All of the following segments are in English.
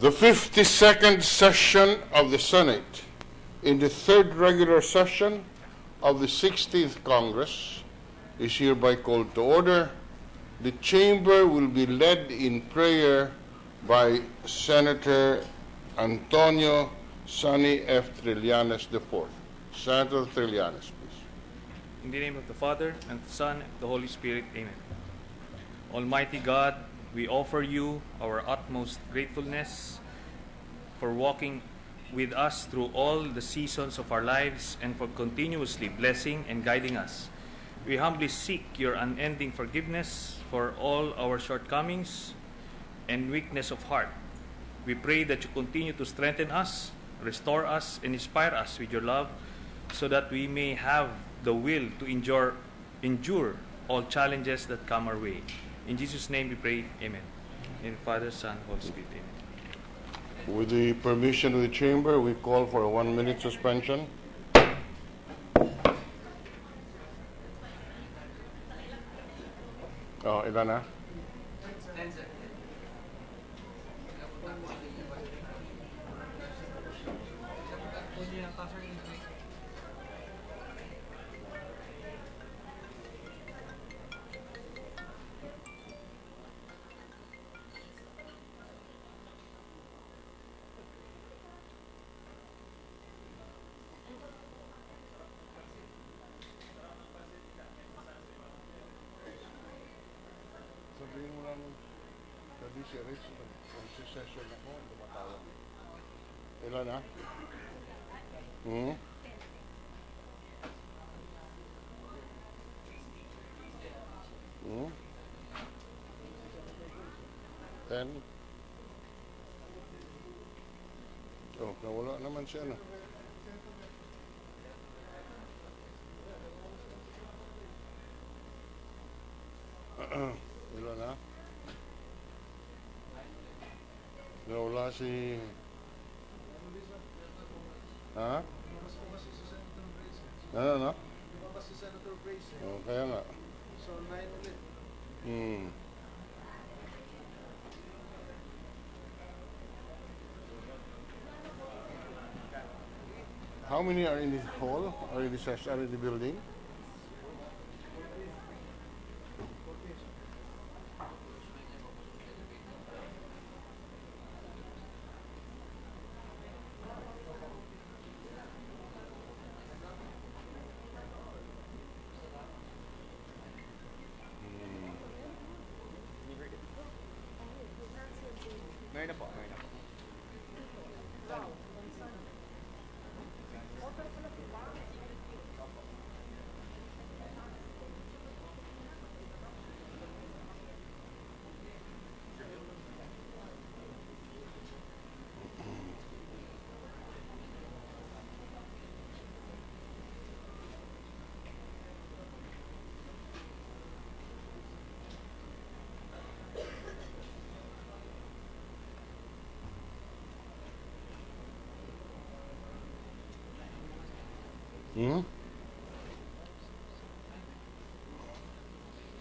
The 52nd session of the Senate in the third regular session of the 16th Congress is hereby called to order. The chamber will be led in prayer by Senator Antonio Sonny F. Trillanes IV. Senator Trillanes, please. In the name of the Father, and the Son, and the Holy Spirit, amen. Almighty God, we offer you our utmost gratefulness for walking with us through all the seasons of our lives and for continuously blessing and guiding us. We humbly seek your unending forgiveness for all our shortcomings and weakness of heart. We pray that you continue to strengthen us, restore us, and inspire us with your love so that we may have the will to endure all challenges that come our way. In Jesus' name we pray, amen. In the Father, Son, Holy Spirit, amen. With the permission of the chamber, we call for a 1-minute suspension. Oh, ilan na? Sabihin mo lang sabi si Rich, session ako, tumatawag. Ilan na? Ten? Oh, nawala naman siya, no? Ilan na? Nawala si... Ha? Ano? Oh, kaya nga. So, 9 ulit. How many are in the hall? Are in the session? Are in the building? Ngayon na po, ngayon na po.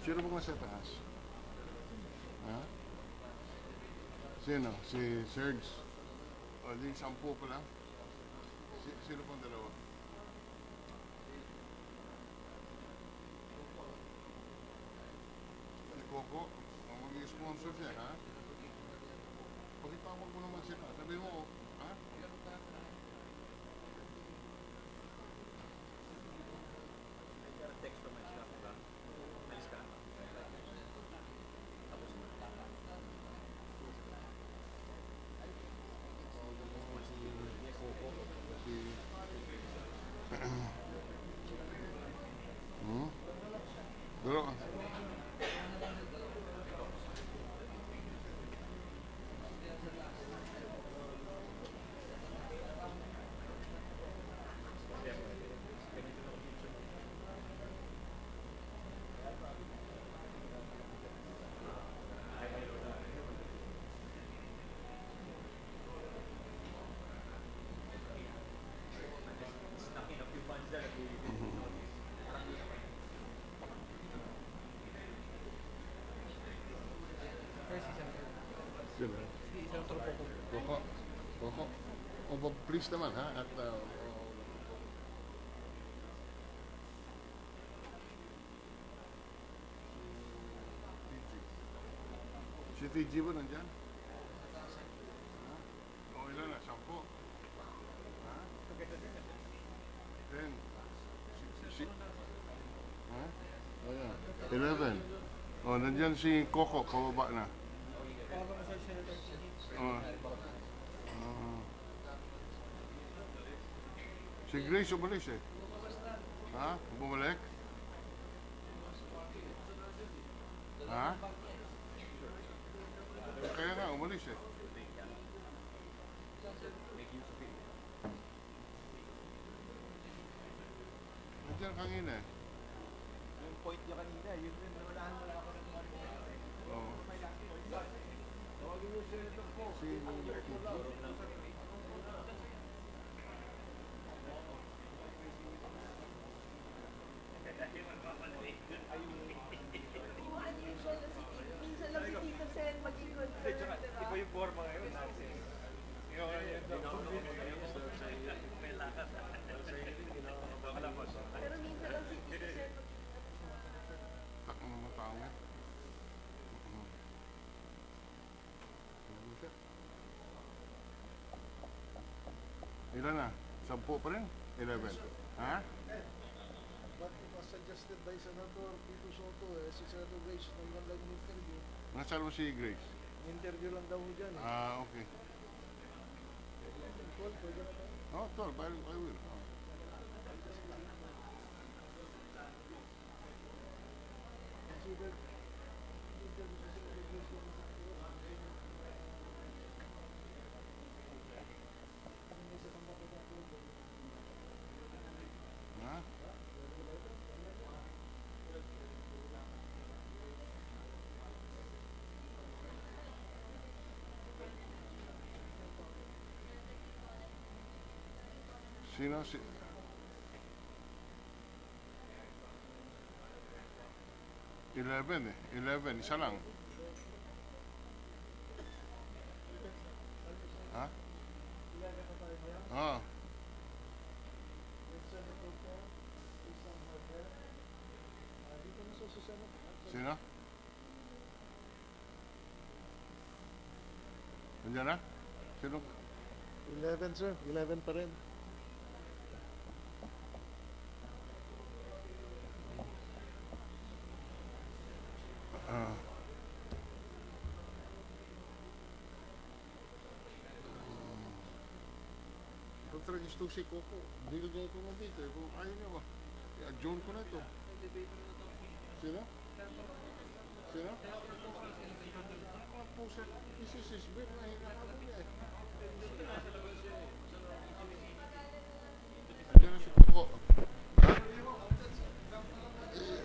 Sino ba nasa taas? Ha? Sino? Si Serge? O, di 10 pa lang? Sino pang dalawa? Si Coco? Ang mag-i-sponsor siya, ha? Pakitawag mo naman sila. Sabi mo, ha? Dalawa. Please naman, ha? At, si TG ba nandyan? O, ilan na? 10? Ha? 10? Ha? Ayan. 11. O, nandyan si Coco, pababa na. Si Grace umalis eh. Ha? Bumalik? Ha? Kaya nga, umalis eh. Nandiyan kanina eh. Yung point niya kanina, yun din, wala ako ng Oo. Si Minsan lang si Tito Sen mag-ikot. Iba yung forma ngayon. Pero minsan lang si Tito Sen takang mga tao. Ilan na? 10 pa rin? 11? Ha? But it was suggested by Senator Tito Soto, si Senator Grace, nang lang yung interview. Nasaan mo si Grace? Interview lang daw dyan. Ah, okay. Call, pwede na tayo. Oh, 12. I will. Oh. Considered interview si Senator Grace lang. Ha? Sino? 11 eh. 11. Isa lang. Ha? Ah. Sino? Nandiyan na? Sino? 11, sir. 11 pa rin. Ah. Pag-tragis to si Coco. Deal niya ito nga dito. Kung ayaw niya ba, i-adjourn ko na ito. Sino? Sino? Puset. This is his bed na hinahalo niya eh. Andiyan na si Coco. Ha?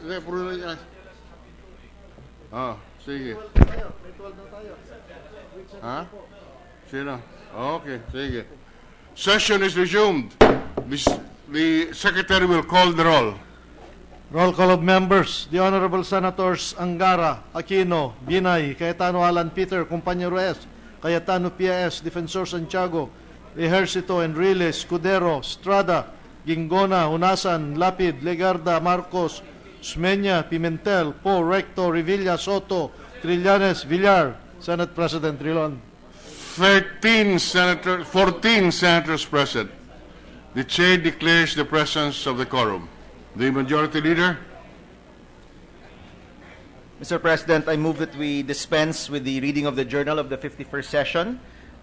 Hindi, puro na yan. Ah, sige. May 12 na tayo. Ha? Sino? Okay, sige. Session is resumed. The secretary will call the roll. Roll call of members. The Honorable Senators Angara, Aquino, Binay, Cayetano Alan Peter, Compañero S, Cayetano P.S., Defensor Santiago, Ejercito, Enriles, Escudero, Estrada, Gingona, Hunasan, Lapid, Legarda, Marcos, Smenya, Pimentel, Po, Recto, Revilla, Soto, Trillanes, Villar, Senate President Rilon. 14 senators present. The chair declares the presence of the quorum. The majority leader? Mr. President, I move that we dispense with the reading of the journal of the 51st session,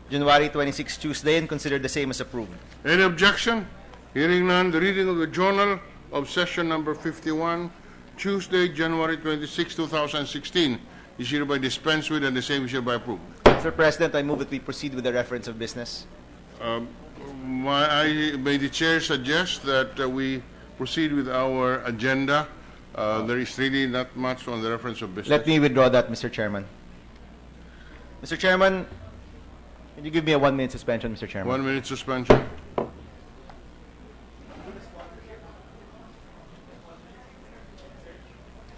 January 26, Tuesday, and consider the same as approved. Any objection? Hearing none, the reading of the journal of session number 51, Tuesday, January 26, 2016, is hereby dispensed with and the same is hereby approved. Mr. President, I move that we proceed with the reference of business. May the chair suggest that we proceed with our agenda. There is really not much on the reference of business. Let me withdraw that, Mr. Chairman. Mr. Chairman, can you give me a 1-minute suspension, Mr. Chairman? 1 minute suspension.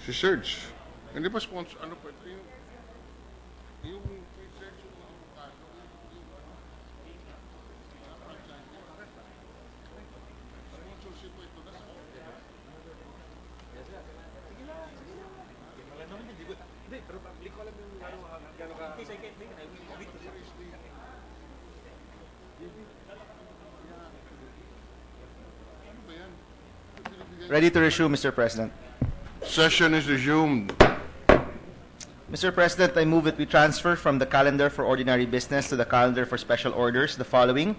Si Serge, hindi pa sponsor, ano pa, yung Serge, Ready to resume, Mr. President. Session is resumed. Mr. President, I move that we transfer from the calendar for ordinary business to the calendar for special orders the following: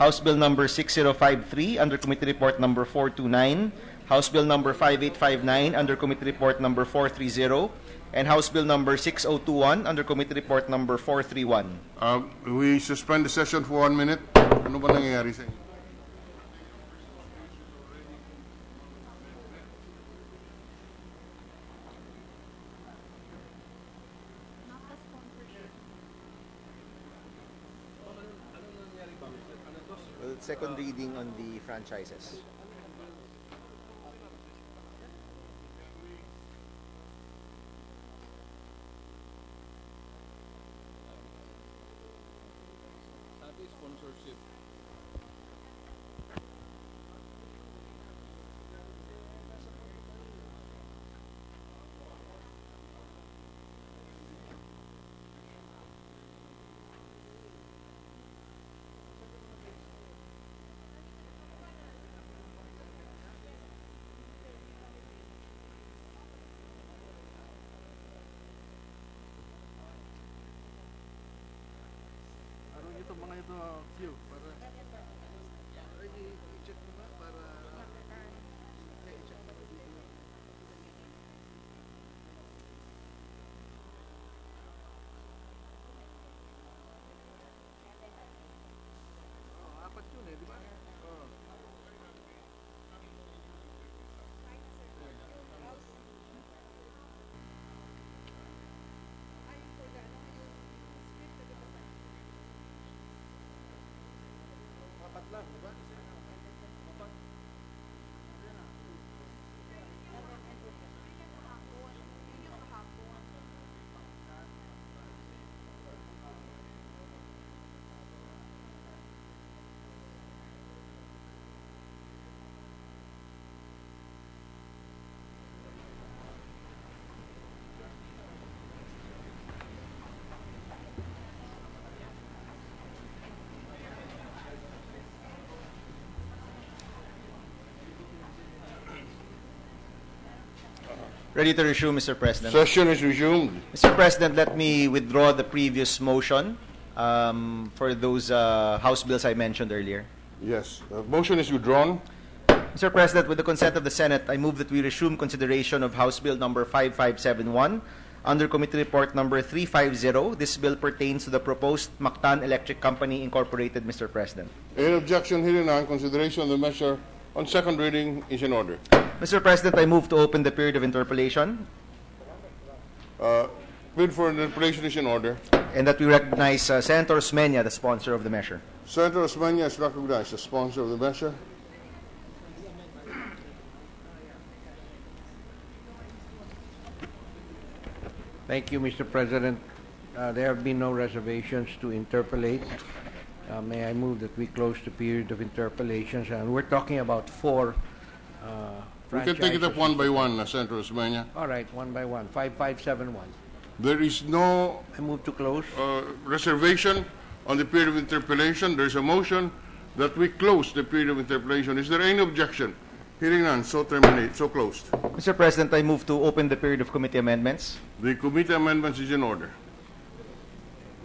House Bill number 6053 under Committee Report number 429, House Bill number 5859 under Committee Report number 430, and House Bill number 6021 under Committee Report number 431. We suspend the session for 1 minute. Ano ba nangyayari sa inyo? Well, second reading on the franchises. Ito mga ito few para i-check mo ba para i-check mo dito. Apat yun di ba? Apat lang, di ba? Apat. Ready to resume, Mr. President. Session is resumed. Mr. President, let me withdraw the previous motion for those House bills I mentioned earlier. Yes. The motion is withdrawn. Mr. President, with the consent of the Senate, I move that we resume consideration of House Bill number 5571 under Committee Report number 350. This bill pertains to the proposed Mactan Electric Company Incorporated, Mr. President. Any objection hearing none, consideration of the measure on second reading is in order. Mr. President, I move to open the period of interpellation Bid for interpellation is in order. and that we recognize Senator Osmeña, the sponsor of the measure. Senator Osmeña is recognized as sponsor of the measure. Thank you, Mr. President. There have been no reservations to interpolate. May I move that we close the period of interpellations? And we're talking about four We can take it up one by one, Senator Osmeña. All right, one by one. 5571. There is no I move to close. reservation on the period of interpellation. There is a motion that we close the period of interpellation. Is there any objection? Hearing none, so terminate, so closed. Mr. President, I move to open the period of committee amendments. The committee amendments is in order.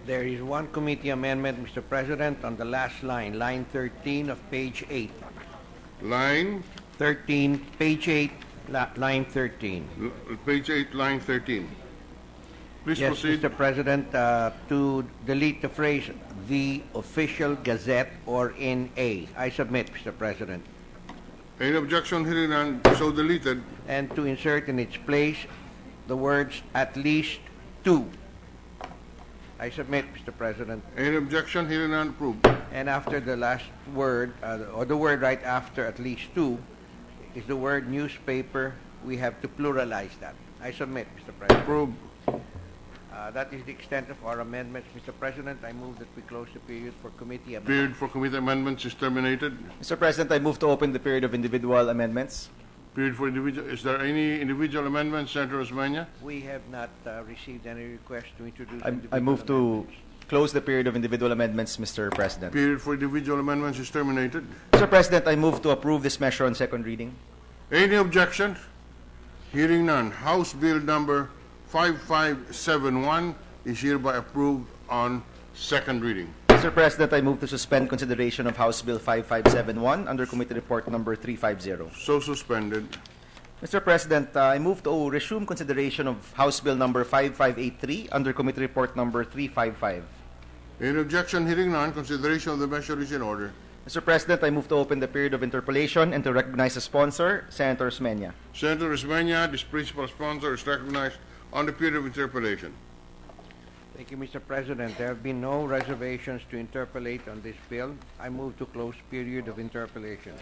There is one committee amendment, Mr. President, on the last line, line 13 of page 8. Line, 13, page 8, line 13. page 8, line 13. Please Yes, proceed. Mr. President, to delete the phrase, the official gazette or in a. I submit, Mr. President. Any objection? Hearing none, so deleted. And to insert in its place the words, at least two. I submit, Mr. President. Any objection? Hearing none, approved. And after the last word, or the word right after at least two, is the word newspaper. We have to pluralize that. I submit, Mr. President. Approved. That is the extent of our amendments, Mr. President. I move that we close the period for committee amendments. Period for committee amendments is terminated. Mr. President, I move to open the period of individual amendments. Period for individual. Is there any individual amendments, Senator Osmeña? We have not received any request to introduce I individual move to amendments. close the period of individual amendments, Mr. President. Period for individual amendments is terminated. Mr. President, I move to approve this measure on second reading. Any objection? Hearing none, House Bill number 5571 is hereby approved on second reading. Mr. President, I move to suspend consideration of House Bill 5571 under Committee Report number 350. So suspended. Mr. President, I move to resume consideration of House Bill number 5583 under Committee Report number 355. Any objection? Hearing none, consideration of the measure is in order. Mr. President, I move to open the period of interpellation and to recognize the sponsor, Senator Osmeña. Senator Osmeña, this principal sponsor, is recognized on the period of interpellation. Thank you, Mr. President. There have been no reservations to interpolate on this bill. I move to close period of interpellation.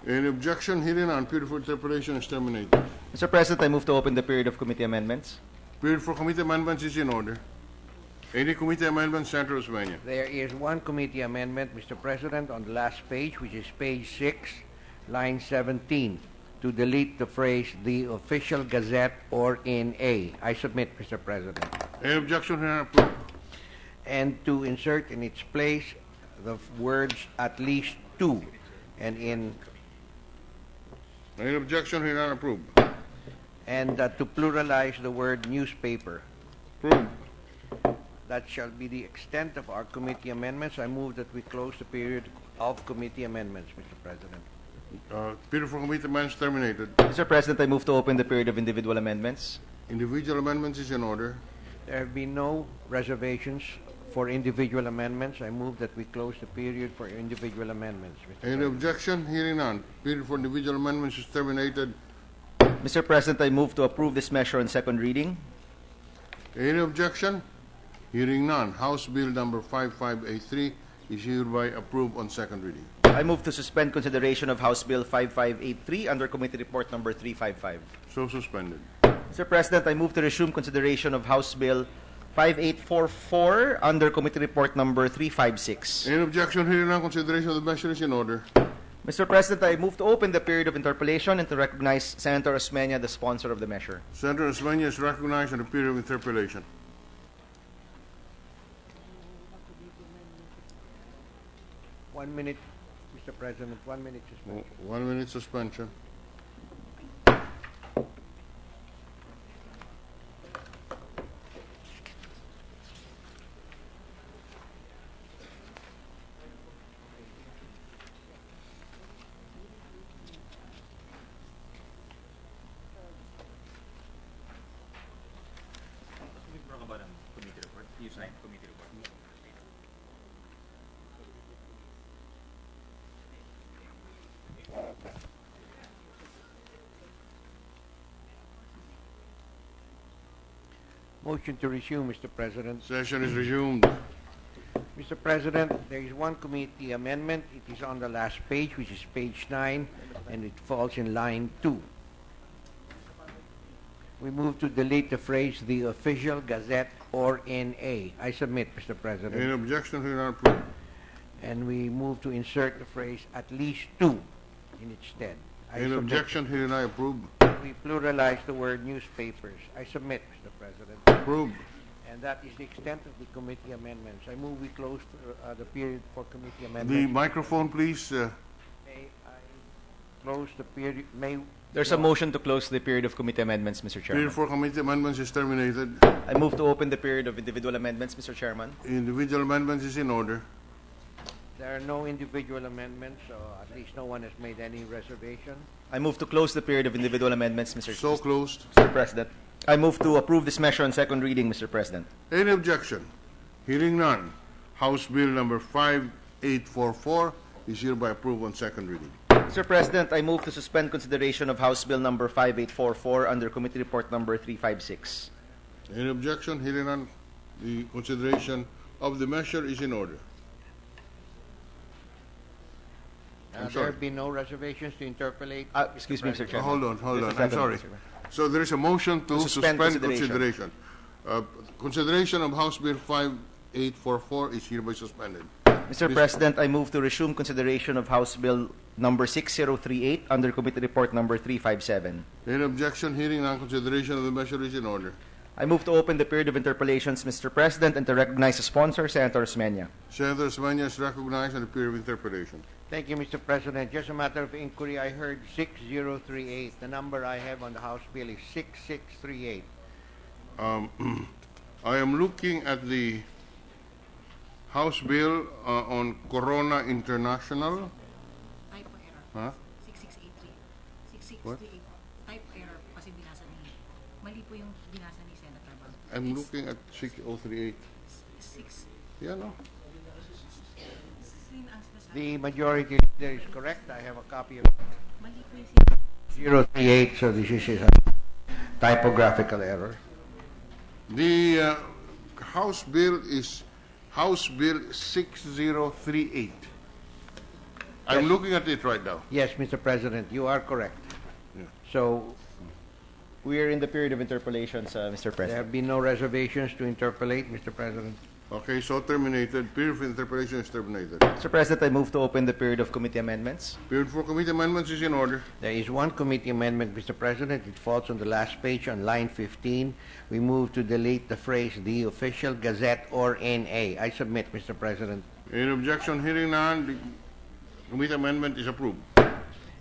Any objection? Hearing none, period for interpellation is terminated. Mr. President, I move to open the period of committee amendments. Period for committee amendments is in order. Any committee amendment, Senator Osmeña? There is one committee amendment, Mr. President, on the last page, which is page 6, line 17, to delete the phrase, the official gazette or in a. I submit, Mr. President. Any objection? Hearing none, approved. And to insert in its place the words at least two, and in Any objection? Hearing none, approved. and to pluralize the word newspaper. Approved. That shall be the extent of our committee amendments. I move that we close the period of committee amendments, Mr. President. Period for committee amendments terminated. Mr. President, I move to open the period of individual amendments. Individual amendments is in order. There have been no reservations for individual amendments. I move that we close the period for individual amendments, Mr. Any President. objection? Hearing none. Period for individual amendments is terminated. Mr. President, I move to approve this measure on second reading. Any objection? Hearing none. House Bill number 5583 is hereby approved on second reading. I move to suspend consideration of House Bill 5583 under Committee Report number 355. So suspended. Mr. President, I move to resume consideration of House Bill 5844 under Committee Report number 356. Any objection? Hearing none. Consideration of the measure is in order. Mr. President, I move to open the period of interpellation and to recognize Senator Osmeña, the sponsor of the measure. Senator Osmeña is recognized on the period of interpellation. One minute, Mr. President, 1 minute suspension. 1 minute suspension. Motion to resume, Mr. President. Session is resumed. Mr. President, there is one committee amendment. It is on the last page, which is page 9, and it falls in line 2. We move to delete the phrase, the official gazette or in a. I submit, Mr. President. Any objection? Hearing none, approved. And we move to insert the phrase, at least two, in its stead. I Any submit. objection? Hearing none, approved. We pluralize the word newspapers. I submit, Mr. President. Approved. And that is the extent of the committee amendments. I move we close the period for committee The amendments. microphone, please. May I close the period? There's a motion to close the period of committee amendments, Mr. Chairman. Period for committee amendments is terminated. I move to open the period of individual amendments, Mr. Chairman. Individual amendments is in order. There are no individual amendments, so at least no one has made any reservation. I move to close the period of individual amendments, Mr. So closed. Mr. President. I move to approve this measure on second reading, Mr. President. Any objection? Hearing none. House Bill number 5844 is hereby approved on second reading. Mr. President, I move to suspend consideration of House Bill number 5844 under Committee Report number 356. Any objection? Hearing none. The consideration of the measure is in order. I'm There sorry. have been no reservations to interpolate. Excuse me, Mr. Chairman. Hold on. There's a I'm second, sorry. Mr. Chairman. So there is a motion to Suspend suspend consideration. consideration. Consideration of House Bill 5844 is hereby suspended. Mr. President, I move to resume consideration of House Bill number 6038 under Committee Report number 357. Any objection? Hearing none. Consideration of the measure is in order. I move to open the period of interpellations, Mr. President, and to recognize the sponsor, Senator Osmeña. Senator Osmeña is recognized on the period of interpellation. Thank you, Mr. President. Just a matter of inquiry, I heard 6038. The number I have on the House bill is 6638. I am looking at the House bill on Corona International. Typo error. Huh? 6683. What? 6638. Type error kasi binasa ni. Mali po yung binasa ni Senator Bang. I'm looking at 6038. 6. Yeah, no. The majority leader is correct. I have a copy of Mali po yung 038, so this is a typographical error. The House bill is House Bill 6038. I'm Yes. looking at it right now. Yes, Mr. President, you are correct. Yeah. So We are in the period of interpellations, Mr. there President. have been no reservations to interpolate, Mr. President. Okay, so terminated. Period for interpellation is terminated. Mr. President, I move to open the period of committee amendments. Period for committee amendments is in order. There is one committee amendment, Mr. President. It falls on the last page on line 15. We move to delete the phrase "the official gazette" or "NA." I submit, Mr. President. In objection, hearing none, the committee amendment is approved.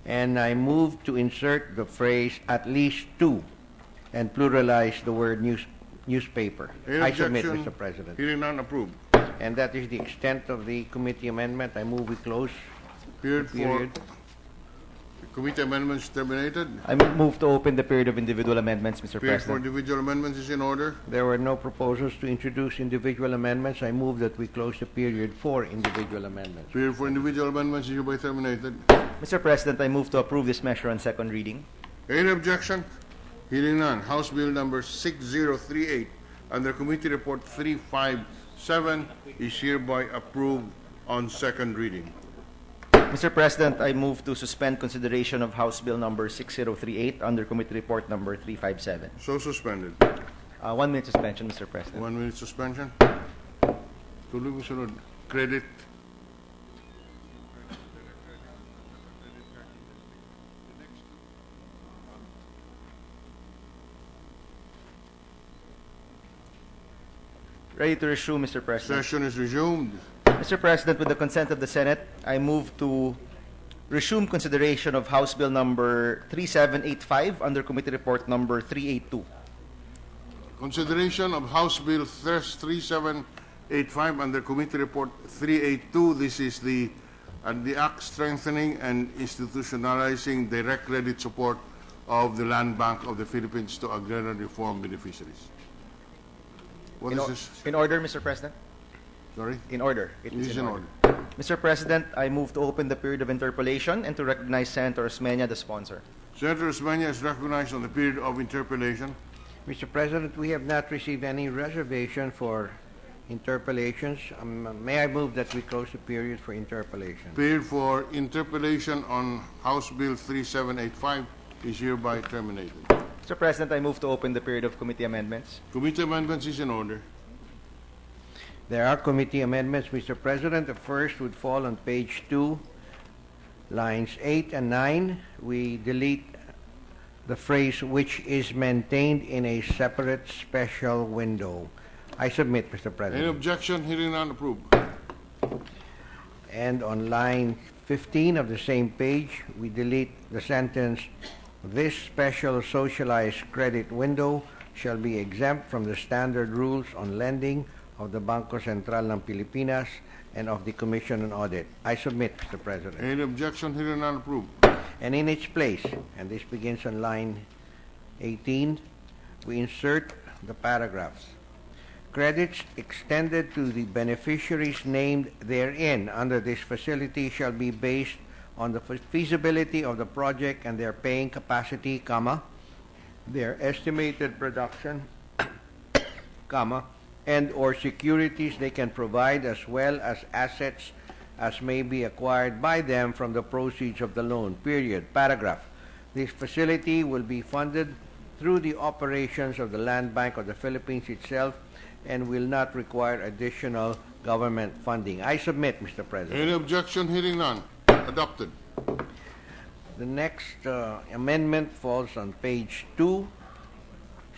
And I move to insert the phrase "at least two" and pluralize the word newspaper. In I submit, objection, Mr. President. hearing none, approved. And that is the extent of the committee amendment. I move we close. Period for Period. committee amendments terminated. I move to open the period of individual amendments, Mr. Period for President. individual amendments is in order. There were no proposals to introduce individual amendments. I move that we close the period for individual amendments. Period for individual amendments is hereby terminated. Mr. President, I move to approve this measure on second reading. Any objection? Hearing none. House Bill number 6038 under Committee Report 357 is hereby approved on second reading. Mr. President, I move to suspend consideration of House Bill number 6038 under Committee Report number 357. So suspended. 1 minute suspension, Mr. President. 1 minute suspension. Tuloy mo sunod. Credit. Ready to resume, Mr. President. Session is resumed. Mr. President, with the consent of the Senate, I move to resume consideration of House Bill number 3785 under Committee Report number 382. Consideration of House Bill 3785 under Committee Report 382. This is the act strengthening and institutionalizing direct credit support of the Land Bank of the Philippines to agrarian reform beneficiaries. What is this? In order, Mr. President? Sorry? In order. It It is in order. Mr. President, I move to open the period of interpellation and to recognize Senator Osmeña, the sponsor. Senator Osmeña is recognized on the period of interpellation. Mr. President, we have not received any reservation for interpellations. May I move that we close the period for interpellation? Period for interpellation on House Bill 3785 is hereby terminated. Mr. President, I move to open the period of committee amendments. Committee amendments is in order. There are committee amendments, Mr. President. The first would fall on page 2, lines 8 and 9. We delete the phrase "which is maintained in a separate special window." I submit, Mr. Any President. objection? Hearing none, approved. And on line 15 of the same page, we delete the sentence, "This special socialized credit window shall be exempt from the standard rules on lending of the Bangko Sentral ng Pilipinas and of the Commission on Audit." I submit, Mr. President. Any objection? Hearing none, approved. And in its place, and this begins on line 18, we insert the paragraphs. Credits extended to the beneficiaries named therein under this facility shall be based on the feasibility of the project and their paying capacity, comma, their estimated production, comma, and or securities they can provide, as well as assets as may be acquired by them from the proceeds of the loan, period. Paragraph. This facility will be funded through the operations of the Land Bank of the Philippines itself and will not require additional government funding. I submit, Mr. President. Any objection? Hearing none. Adopted. The next amendment falls on page 2,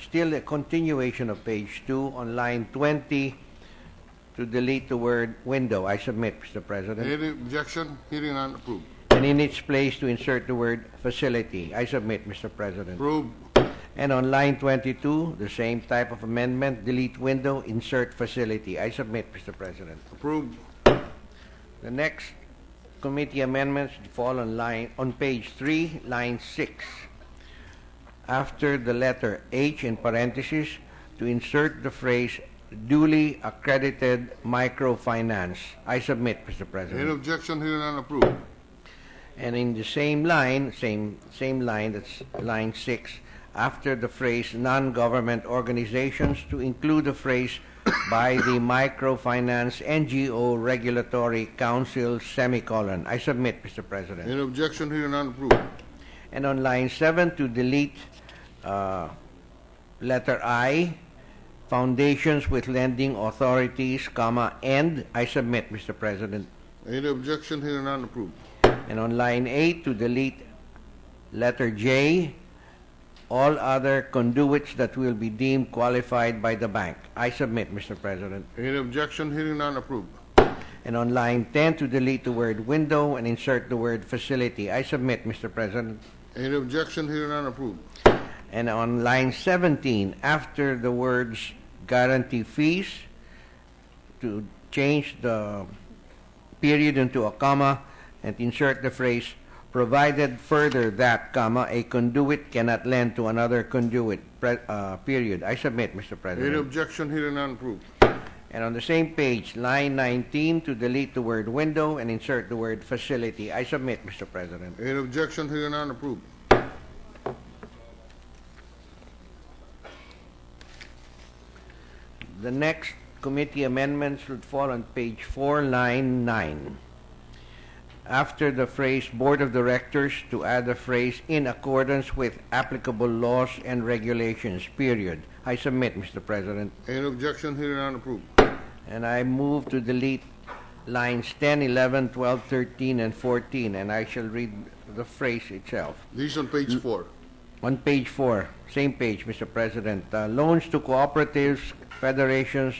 still a continuation of page 2 on line 20 to delete the word window. I submit, Mr. President. Any objection? Hearing none, approved. And in its place to insert the word facility. I submit, Mr. President. Approved. And on line 22, the same type of amendment, delete window, insert facility. I submit, Mr. President. Approved. The next committee amendments fall on page 3, line 6. After the letter H in parentheses, to insert the phrase duly accredited microfinance. I submit, Mr. President. Any objection? Hearing none, approved. And in the same line, same line, that's line 6, after the phrase non-government organizations, to include the phrase by the Microfinance NGO Regulatory Council, semicolon. I submit, Mr. President. Any objection? Hearing none, approved. And on line 7, to delete letter I, foundations with lending authorities, comma, and I submit, Mr. President. Any objection? Hearing none, approved. And on line 8, to delete letter J, all other conduits that will be deemed qualified by the bank. I submit, Mr. President. Any objection? Hearing none, approved. And on line 10, to delete the word window and insert the word facility. I submit, Mr. President. Any objection? Hearing none, approved. And on line 17, after the words guarantee fees, to change the period into a comma and insert the phrase provided further that, comma, a conduit cannot lend to another conduit, period. I submit, Mr. President. Any objection? Hearing none, approved. And on the same page, line 19, to delete the word window and insert the word facility. I submit, Mr. President. Any objection? Hearing none, approved. The next committee amendments would fall on page 4, line 9. After the phrase Board of Directors, to add the phrase in accordance with applicable laws and regulations, period. I submit, Mr. President. Any objection? Hearing none, approved. And I move to delete lines 10, 11, 12, 13, and 14, and I shall read the phrase itself. These on page 4. On page 4, same page, Mr. President. Loans to cooperatives, federations,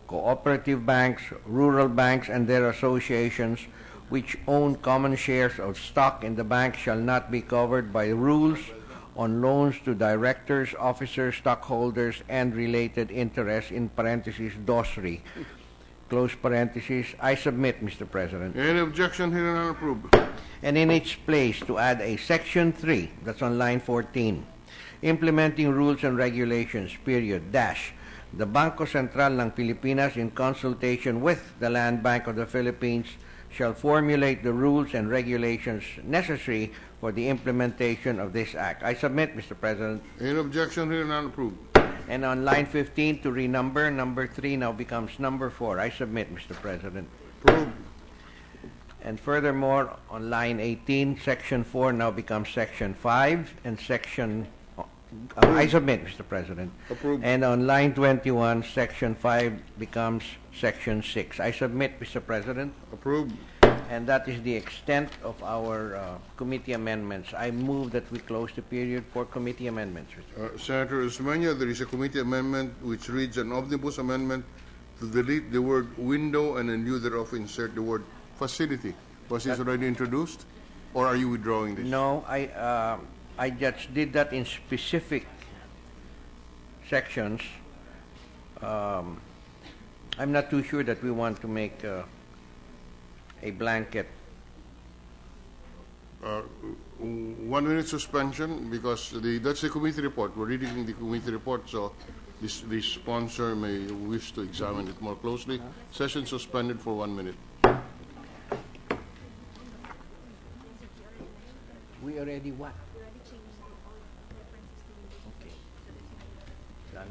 cooperative banks, rural banks, and their associations which own common shares of stock in the bank shall not be covered by rules on loans to directors, officers, stockholders, and related interests, in parentheses, DOSRI, close parentheses. I submit, Mr. President. Any objection? Hearing none, approved. And in its place, to add a section 3, that's on line 14, implementing rules and regulations, period, dash, the Bangko Sentral ng Pilipinas, in consultation with the Land Bank of the Philippines, shall formulate the rules and regulations necessary for the implementation of this act. I submit, Mr. President. Any objection? Hearing none, approved. And on line 15, to renumber, number 3 now becomes number 4. I submit, Mr. President. Approved. And furthermore, on line 18, section 4 now becomes section 5, and section... I submit, Mr. President. Approved. And on line 21, section 5 becomes section 6. I submit, Mr. President. Approved. And that is the extent of our committee amendments. I move that we close the period for committee amendments, Mr. Senator Usmania, there is a committee amendment which reads an omnibus amendment to delete the word window and in lieu thereof insert the word facility. Was this already introduced, or are you withdrawing this? No, I just did that in specific sections. I'm not too sure that we want to make a blanket. 1 minute suspension, because that's the committee report. We're reading the committee report, so the sponsor may wish to examine it more closely. Session suspended for 1 minute. We already what? Okay. Done.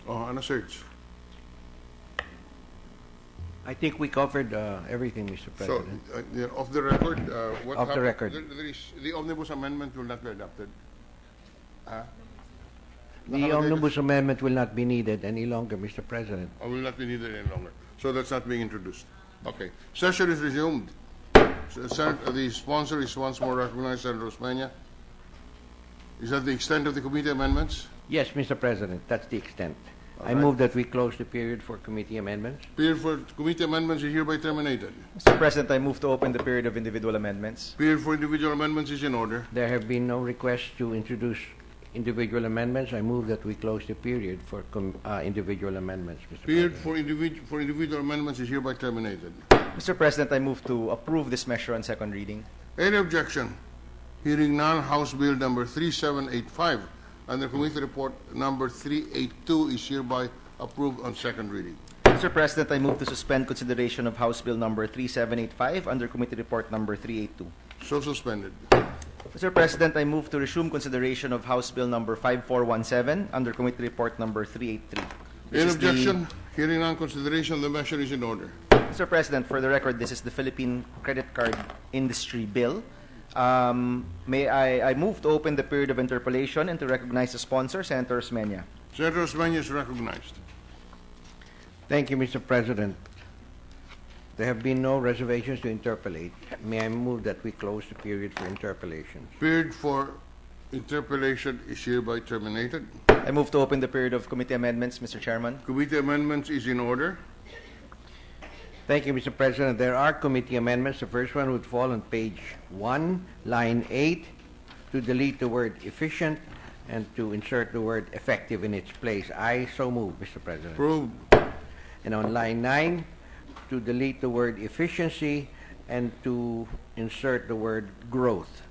Oh, ano search? I think we covered everything, Mr. So, President. off the record, what Off the happened? record. There is, the omnibus amendment will not be adopted. The omnibus amendment will not be needed any longer, Mr. President. Or will not be needed any longer. So that's not being introduced. Okay. Session is resumed. The sponsor is once more recognized, Senator Osmeña. Is that the extent of the committee amendments? Yes, Mr. President, that's the extent. I right. move that we close the period for committee amendments. Period for committee amendments is hereby terminated. Mr. President, I move to open the period of individual amendments. Period for individual amendments is in order. There have been no requests to introduce individual amendments. I move that we close the period for individual amendments, Mr. Period President. for individual amendments is hereby terminated. Mr. President, I move to approve this measure on second reading. Any objection? Hearing none, House Bill number 3785 under Committee Report number 382 is hereby approved on second reading. Mr. President, I move to suspend consideration of House Bill number 3785 under Committee Report number 382. So suspended. Mr. President, I move to resume consideration of House Bill number 5417 under Committee Report number 383. Any objection? Hearing none, consideration of the measure is in order. Mr. President, for the record, this is the Philippine Credit Card Industry Bill. I move to open the period of interpellation and to recognize the sponsor, Senator Osmeña. Senator Osmeña is recognized. Thank you, Mr. President. There have been no reservations to interpellate. May I move that we close the period for interpellations? Period for interpellation is hereby terminated. I move to open the period of committee amendments, Mr. Chairman. Committee amendments is in order. Thank you, Mr. President. There are committee amendments. The first one would fall on page 1, line 8, to delete the word efficient and to insert the word effective in its place. I so move, Mr. President. Approved. And on line 9, to delete the word efficiency and to insert the word growth.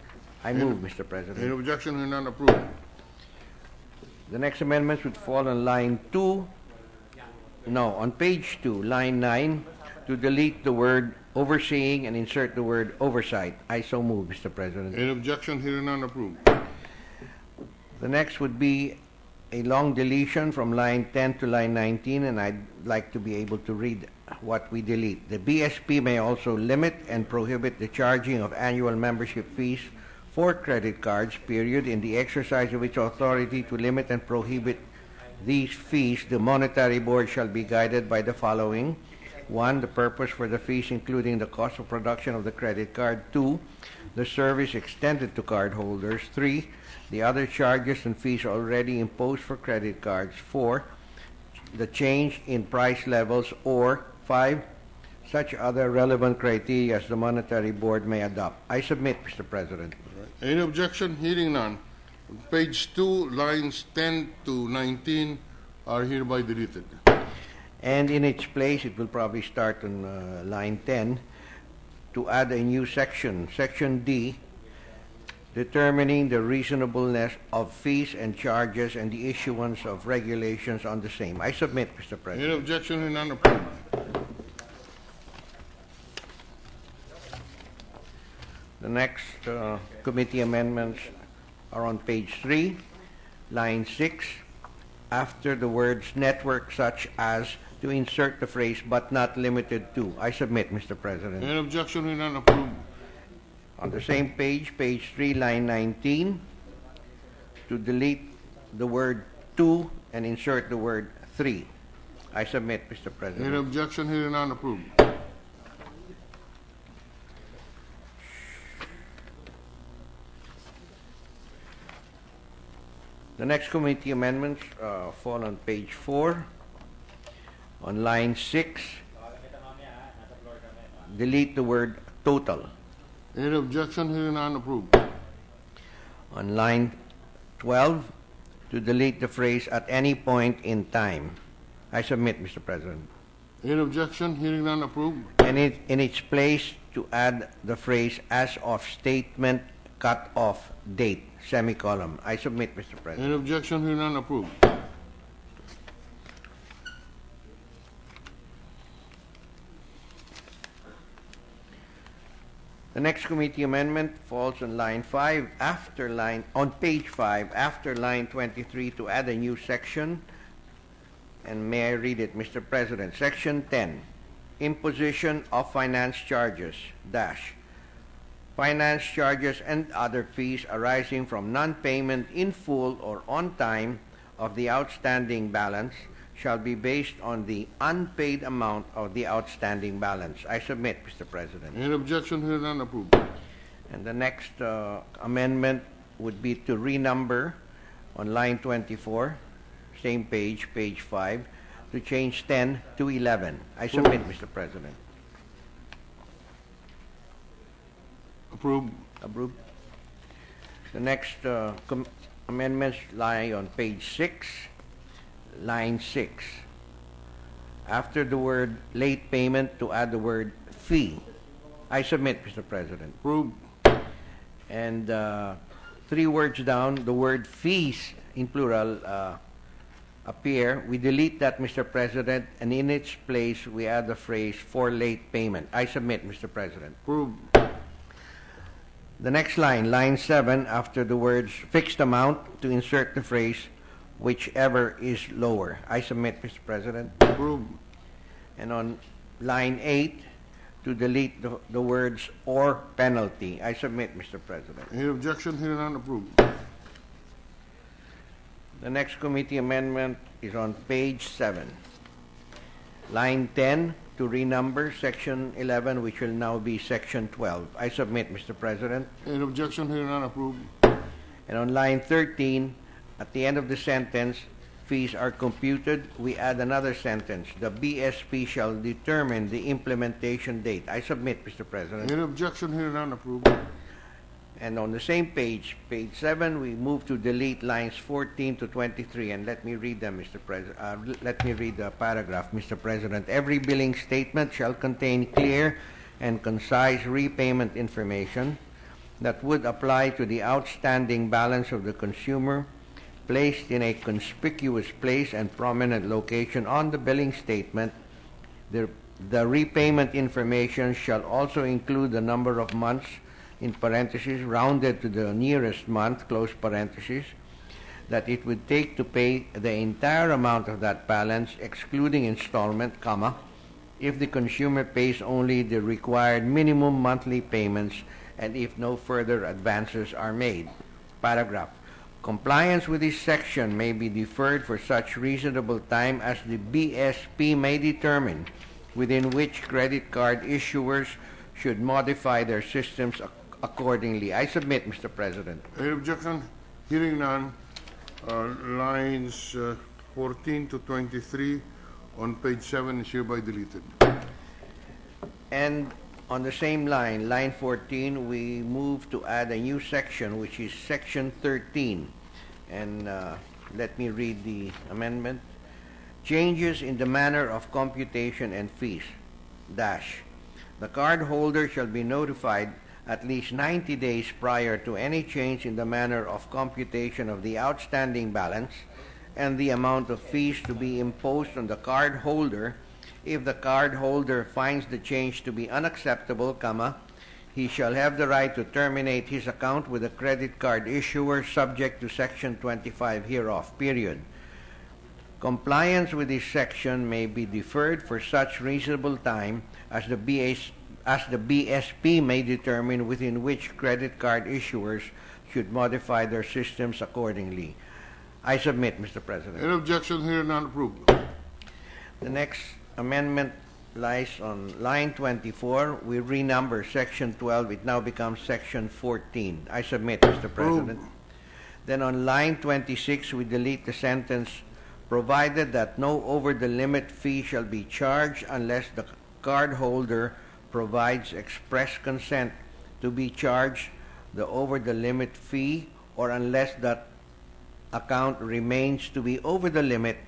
I move, Mr. Any President. objection? Hearing none, approved. The next amendments would fall on line 2, no, on page 2, line 9, to delete the word overseeing and insert the word oversight. I so move, Mr. President. Any objection? Hearing none, approved. The next would be a long deletion from line 10 to line 19, and I'd like to be able to read what we delete. The BSP may also limit and prohibit the charging of annual membership fees for credit cards, period. In the exercise of its authority to limit and prohibit these fees, the Monetary Board shall be guided by the following. 1, the purpose for the fees, including the cost of production of the credit card. 2, the service extended to cardholders. 3, the other charges and fees already imposed for credit cards. 4, the change in price levels. Or 5, such other relevant criteria as the Monetary Board may adopt. I submit, Mr. President. Any objection? Hearing none. Page 2, lines 10 to 19 are hereby deleted. And in its place, it will probably start on line 10, to add a new section, Section D, determining the reasonableness of fees and charges and the issuance of regulations on the same. I submit, Mr. President. Any objection? Hearing none, approved. The next committee amendments are on page 3, line 6, after the words network such as, to insert the phrase but not limited to. I submit, Mr. President. Any objection? Hearing none, approved. On the same page 3, line 19, to delete the word to and insert the word 3. I submit, Mr. President. Any objection? Hearing none, approved. The next committee amendments fall on page 4. On line 6, delete the word total. Any objection? Hearing none, approved. On line 12, to delete the phrase at any point in time. I submit, Mr. President. Any objection? Hearing none, approved. And in its place, to add the phrase as of statement cut off date, semicolon. I submit, Mr. President. Any objection? Hearing none, approved. The next committee amendment falls on line 5, on page 5, after line 23, to add a new section. And may I read it, Mr. President? Section 10, imposition of finance charges, finance charges and other fees arising from non-payment in full or on time of the outstanding balance shall be based on the unpaid amount of the outstanding balance. I submit, Mr. President. Any objection? Hearing none, approved. And the next amendment would be to renumber on line 24, same page, page 5, to change 10 to 11. I submit, Mr. President. Approved. Approved. The next amendments lie on page 6, line 6. After the word late payment, to add the word fee. I submit, Mr. President. Approved. And 3 words down, the word fees in plural appear. We delete that, Mr. President, and in its place we add the phrase for late payment. I submit, Mr. President. Approved. The next line, line 7, after the words fixed amount, to insert the phrase whichever is lower. I submit, Mr. President. Approved. And on line 8, to delete the words or penalty. I submit, Mr. President. Any objection? Hearing none, approved. The next committee amendment is on page 7. Line 10, to renumber section 11, which will now be section 12. I submit, Mr. President. Any objection? Hearing none, approved. And on line 13, at the end of the sentence, fees are computed, we add another sentence. The BSP shall determine the implementation date. I submit, Mr. President. Any objection? Hearing none, approved. And on the same page, page 7, we move to delete lines 14 to 23. And let me read them, Mr. President. Let me read the paragraph, Mr. President. Every billing statement shall contain clear and concise repayment information that would apply to the outstanding balance of the consumer, placed in a conspicuous place and prominent location on the billing statement. The repayment information shall also include the number of months, in parentheses, rounded to the nearest month, close parentheses, that it would take to pay the entire amount of that balance, excluding installment, comma, if the consumer pays only the required minimum monthly payments and if no further advances are made. Paragraph. Compliance with this section may be deferred for such reasonable time as the BSP may determine, within which credit card issuers should modify their systems accordingly. I submit, Mr. President. Any objection? Hearing none, lines 14 to 23 on page 7 is hereby deleted. And on the same line, line 14, we move to add a new section, which is section 13. And let me read the amendment. Changes in the manner of computation and fees. Dash. The cardholder shall be notified at least 90 days prior to any change in the manner of computation of the outstanding balance and the amount of fees to be imposed on the cardholder. If the cardholder finds the change to be unacceptable, comma, he shall have the right to terminate his account with a credit card issuer subject to section 25 hereof, period. Compliance with this section may be deferred for such reasonable time as the BSP may determine, within which credit card issuers should modify their systems accordingly. I submit, Mr. President. Any objection? Hearing none, approved. The next amendment lies on line 24. We renumber section 12. It now becomes section 14. I submit, Mr. President. Then on line 26, we delete the sentence, provided that no over-the-limit fee shall be charged unless the cardholder provides express consent to be charged the over-the-limit fee, or unless that account remains to be over the limit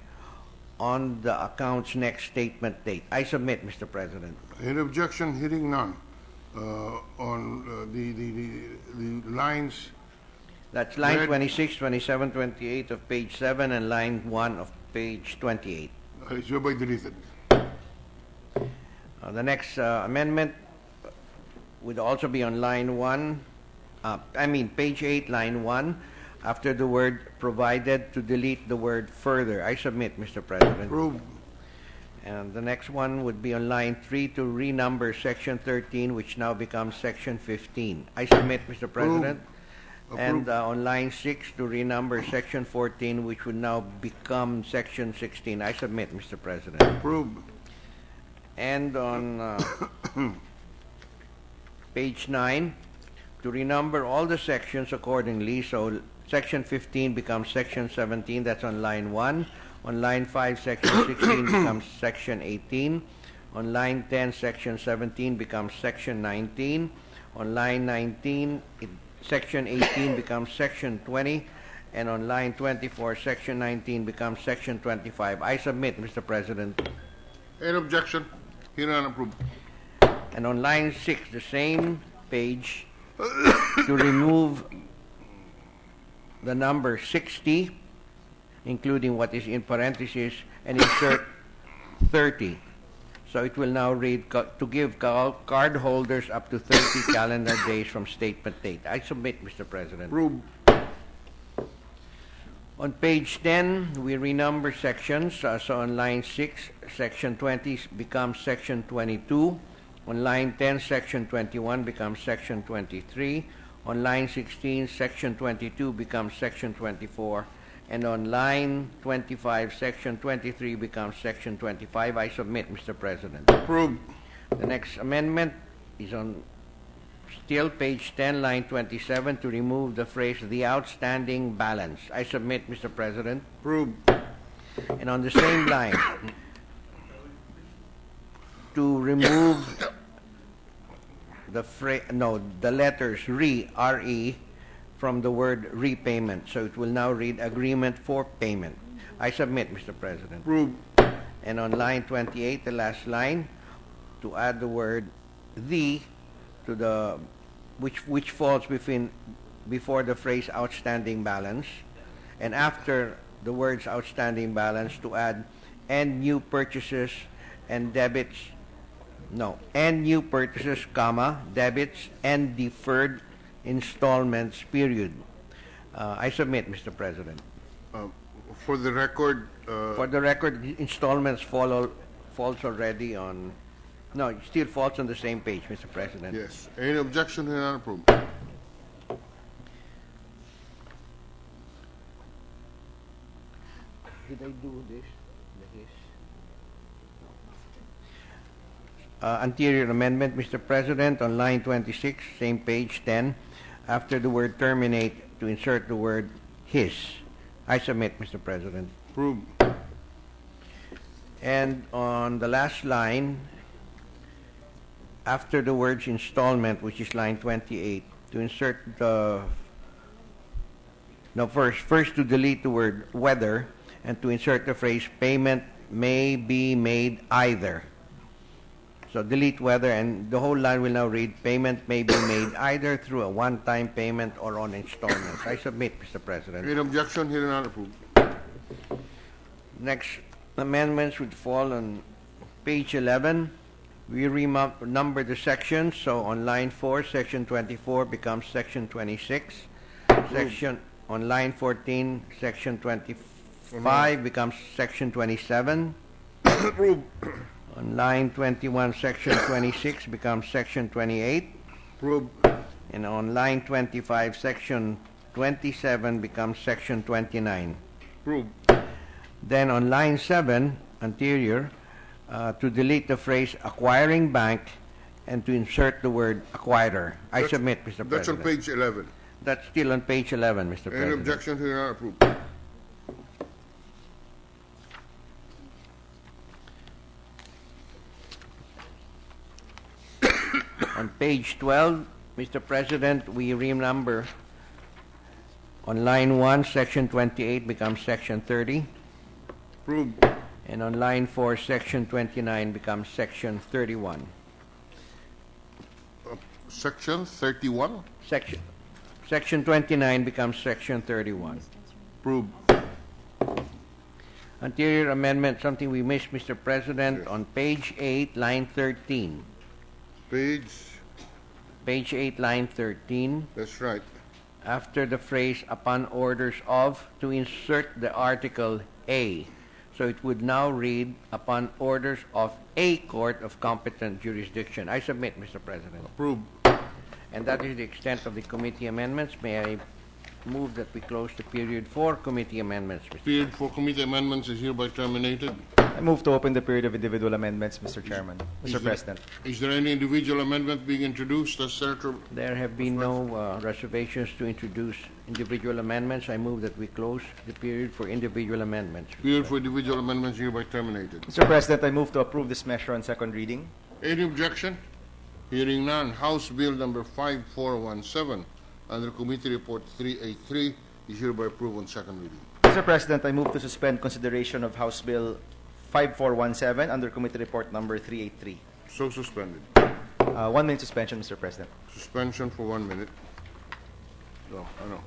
on the account's next statement date. I submit, Mr. President. Any objection? Hearing none. On the lines. That's line 26, 27, 28 of page 7 and line 1 of page 28. It's hereby deleted. The next amendment would also be on line 1, page 8, line 1, after the word provided, to delete the word further. I submit, Mr. President. Approved. And the next one would be on line 3 to renumber section 13, which now becomes section 15. I submit, Mr. President. And on line 6 to renumber section 14, which would now become section 16. I submit, Mr. President. Approved. And on page 9, to renumber all the sections accordingly. So section 15 becomes section 17. That's on line 1. On line 5, section 16 becomes section 18. On line 10, section 17 becomes section 19. On line 19, section 18 becomes section 20. And on line 24, section 19 becomes section 25. I submit, Mr. President. Any objection? Hearing none, approved. And on line 6, the same page, to remove the number 60, including what is in parentheses, and insert 30. So it will now read, to give card holders up to 30 calendar days from statement date. I submit, Mr. President. Approved. On page 10, we renumber sections. So on line 6, section 20 becomes section 22. On line 10, section 21 becomes section 23. On line 16, section 22 becomes section 24. And on line 25, section 23 becomes section 25. I submit, Mr. President. Approved. The next amendment is on still page 10, line 27, to remove the phrase "the outstanding balance." I submit, Mr. President. Approved. And on the same line, to remove the letters RE from the word repayment. So it will now read agreement for payment. I submit, Mr. President. Approved. And on line 28, the last line, to add the word "the" to the which falls before the phrase outstanding balance, and after the words outstanding balance, to add and new purchases and debits, and new purchases, comma, debits and deferred installments, period. I submit, Mr. President. For the record, For the record, installments falls already on. No, it still falls on the same page, Mr. President. yes. Any objection? Hearing none, approved. Did I do this? Anterior amendment, Mr. President, on line 26, same page 10, after the word terminate, to insert the word his. I submit, Mr. President. Approved. And on the last line, after the words installment, which is line 28, to insert the... No, first to delete the word whether, and to insert the phrase payment may be made either. So delete whether, and the whole line will now read payment may be made either through a one-time payment or on installments. I submit, Mr. President. Any objection? Hearing none, approved. Next amendments would fall on page 11. We renumber the sections, so on line 4, section 24 becomes section 26. Section on line 14, section 25 becomes section 27. Approved. On line 21, section 26 becomes section 28. Approved. And on line 25, section 27 becomes section 29. Approved. Then on line 7, anterior, to delete the phrase acquiring bank and to insert the word acquirer. I submit, Mr. President. That's on page 11. That's still on page 11, Mr. Any President. objection? Hearing none, approved. On page 12, Mr. President, we renumber on line 1, section 28 becomes section 30. Approved. And on line 4, section 29 becomes section 31. Section 31. Section 29 becomes section 31. Approved. Anterior amendment, something we missed, Mr. President, on page 8, line 13. Page 8, line 13. That's right. After the phrase upon orders of, to insert the article A. So it would now read upon orders of a court of competent jurisdiction. I submit, Mr. President. Approved. And that is the extent of the committee amendments. May I Move that we close the period for committee amendments, Mr. Period for committee amendments is hereby terminated. I move to open the period of individual amendments, Mr. Chairman. Mr. President. Is there any individual amendment being introduced as Senator? There have been no reservations to introduce individual amendments. I move that we close the period for individual amendments. Period for individual amendments hereby terminated. Mr. President, I move to approve this measure on second reading. Any objection? Hearing none, House Bill number 5417 under Committee Report 383 is hereby approved on second reading. Mr. President, I move to suspend consideration of House Bill 5417 under Committee Report number 383. So suspended. 1 minute suspension, Mr. President. Suspension for 1 minute. No, I know.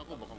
ko baka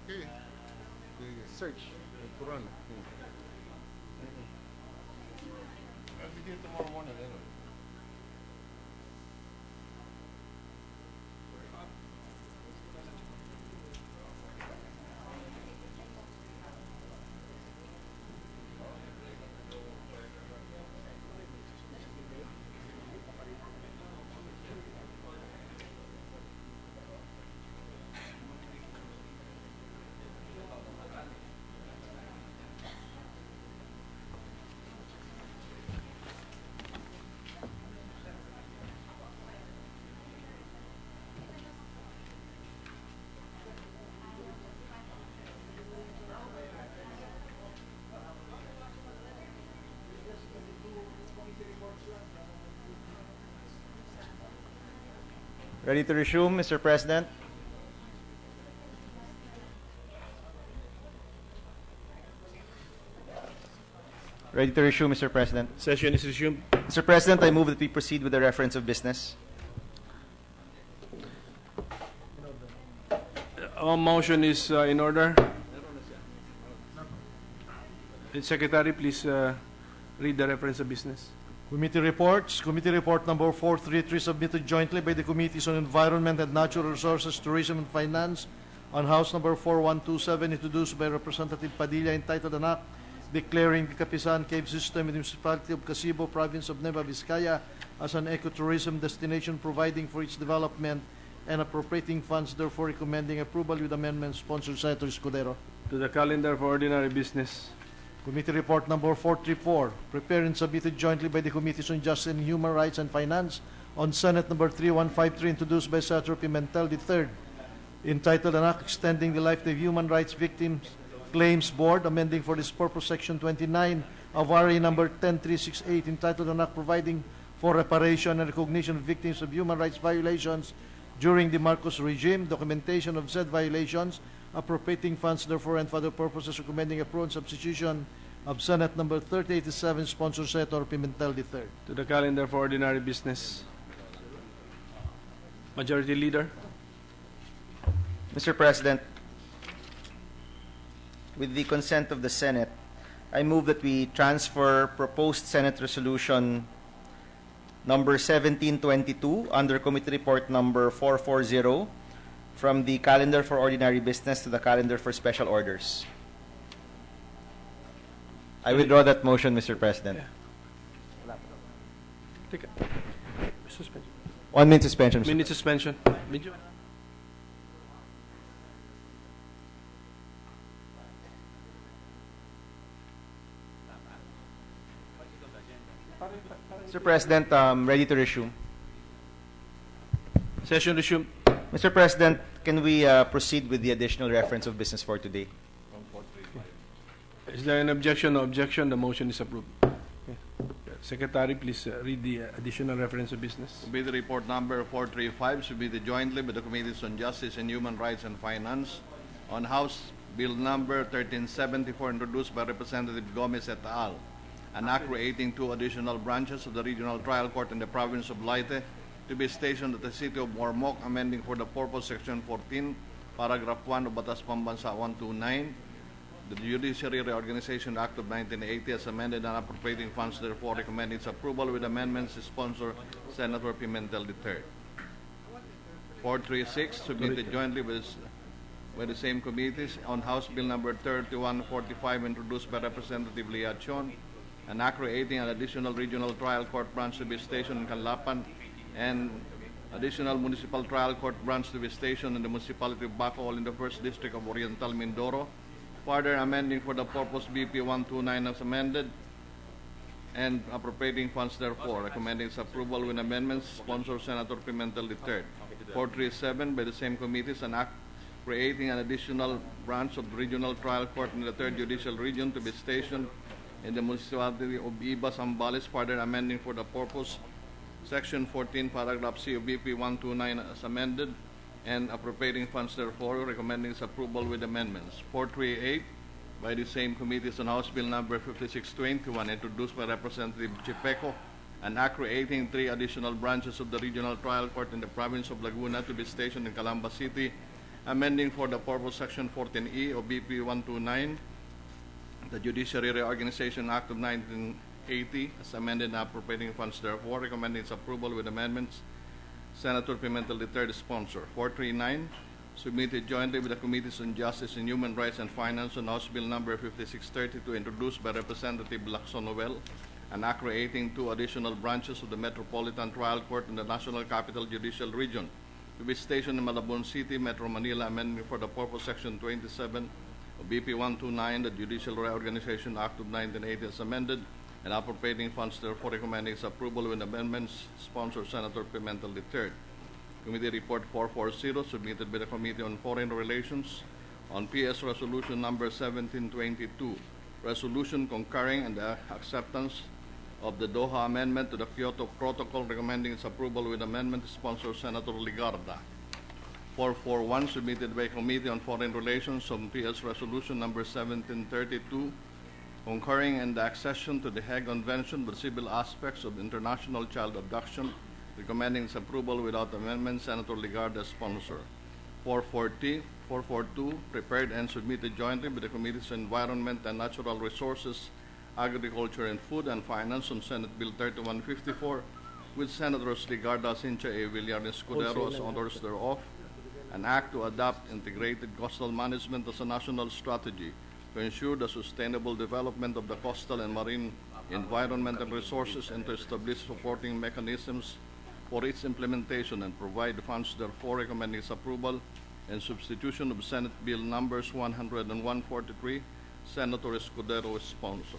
okay. Search. Quran. I'll be here tomorrow morning anyway. Ready to resume, Mr. President? Ready to resume, Mr. President. Session is resumed. Mr. President, I move that we proceed with the reference of business. Our motion is in order. Secretary, please read the reference of business. Committee reports. Committee report number 433 submitted jointly by the Committees on Environment and Natural Resources, Tourism and Finance on House number 4127, introduced by Representative Padilla, entitled an act declaring the Capisan Cave System in the municipality of Casibo, province of Nueva Vizcaya, as an ecotourism destination, providing for its development and appropriating funds, therefore recommending approval with amendments. Sponsored Senator Escudero. To the calendar for ordinary business. Committee Report Number 434, prepared and submitted jointly by the Committees on Justice and Human Rights and Finance on Senate Number 3153, introduced by Senator Pimentel III, entitled An Act Extending the Life of Human Rights Victims Claims Board, amending for this purpose Section 29 of RA Number 10368, entitled An Act Providing for Reparation and Recognition of Victims of Human Rights Violations during the Marcos regime, documentation of said violations, appropriating funds therefore and for other purposes, recommending approval and substitution of Senate Number 3087, sponsor Senator Pimentel III. To the calendar for ordinary business. Majority Leader. Mr. President, with the consent of the Senate, I move that we transfer proposed Senate Resolution number 1722 under Committee Report number 440 from the calendar for ordinary business to the calendar for special orders. I withdraw that motion, Mr. President. Take it. Suspension. 1 minute suspension, Mr. Minute suspension. Mr. President, ready to resume. Session resumed. Mr. President, can we proceed with the additional reference of business for today? Is there an objection? No objection. The motion is approved. Okay. Secretary, please read the additional reference of business. Committee Report Number 435, submitted jointly by the Committees on Justice and Human Rights and Finance on House Bill Number 1374, introduced by Representative Gomez et al. An act creating 2 additional branches of the Regional Trial Court in the province of Leyte to be stationed at the city of Ormoc, amending for the purpose Section 14, Paragraph 1 of Batas Pambansa 129, the Judiciary Reorganization Act of 1980 as amended, and appropriating funds therefore, recommending its approval with amendments, sponsor Senator Pimentel III. 436, submitted jointly with the same committees on House Bill Number 3145, introduced by Representative Liachon, an act creating an additional regional trial court branch to be stationed in Canlapan and additional municipal trial court branch to be stationed in the municipality of Bacool in the 1st District of Oriental Mindoro, further amending for the purpose BP 129 as amended, and appropriating funds therefore, recommending its approval with amendments, sponsor Senator Pimentel III. 437, by the same committees, an act creating an additional branch of the regional trial court in the 3rd Judicial Region to be stationed in the municipality of Iba, Zambales, further amending for the purpose Section 14, Paragraph C of BP 129 as amended, and appropriating funds therefore, recommending its approval with amendments. 438, by the same committees on House Bill Number 5621, introduced by Representative Chipeco, an act creating 3 additional branches of the Regional Trial Court in the province of Laguna to be stationed in Calamba City, amending for the purpose Section 14E of BP 129, the Judiciary Reorganization Act of 1980, as amended, and appropriating funds therefore, recommending its approval with amendments, Senator Pimentel III, sponsor. 439, submitted jointly with the Committees on Justice and Human Rights and Finance on House Bill Number 5632, introduced by Representative Lacson Noel, an act creating 2 additional branches of the Metropolitan Trial Court in the National Capital Judicial Region to be stationed in Malabon City, Metro Manila, amending for the purpose Section 27 of BP 129, the Judicial Reorganization Act of 1980 as amended, and appropriating funds therefore, recommending its approval with amendments, sponsor Senator Pimentel III. Committee Report 440, submitted by the Committee on Foreign Relations on PS Resolution Number 1722, resolution concurring in the acceptance of the Doha Amendment to the Kyoto Protocol, recommending its approval with amendment, sponsor Senator Ligarda. 441, submitted by Committee on Foreign Relations on PS Resolution Number 1732, concurring in the accession to the Hague Convention with civil aspects of international child abduction, recommending its approval without amendment, Senator Ligarda, sponsor. 442, prepared and submitted jointly by the Committees on Environment and Natural Resources, Agriculture and Food, and Finance on Senate Bill 3154, with Senators Ligarda, Cynthia A. Villar, and Escudero as authors thereof, an act to adopt integrated coastal management as a national strategy to ensure the sustainable development of the coastal and marine environment and resources, and to establish supporting mechanisms for its implementation and provide funds therefore, recommending its approval and substitution of Senate Bill numbers 100 and 143, Senator Escudero is sponsor.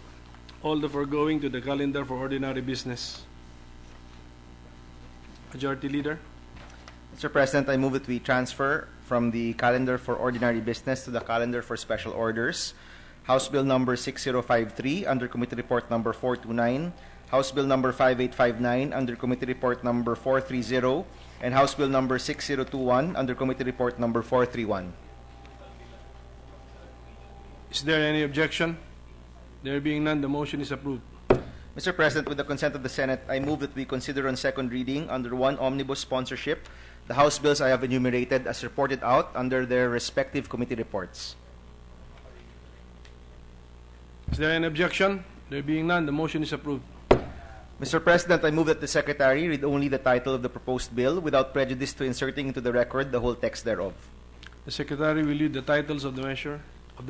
All the foregoing to the calendar for ordinary business. Majority Leader. Mr. President, I move that we transfer from the calendar for ordinary business to the calendar for special orders House Bill number 6053 under Committee Report number 429, House Bill number 5859 under Committee Report number 430, and House Bill number 6021 under Committee Report number 431. Is there any objection? There being none, the motion is approved. Mr. President, with the consent of the Senate, I move that we consider on second reading under one omnibus sponsorship the House bills I have enumerated as reported out under their respective committee reports. Is there any objection? There being none, the motion is approved. Mr. President, I move that the Secretary read only the title of the proposed bill without prejudice to inserting into the record the whole text thereof. The Secretary will read the titles of the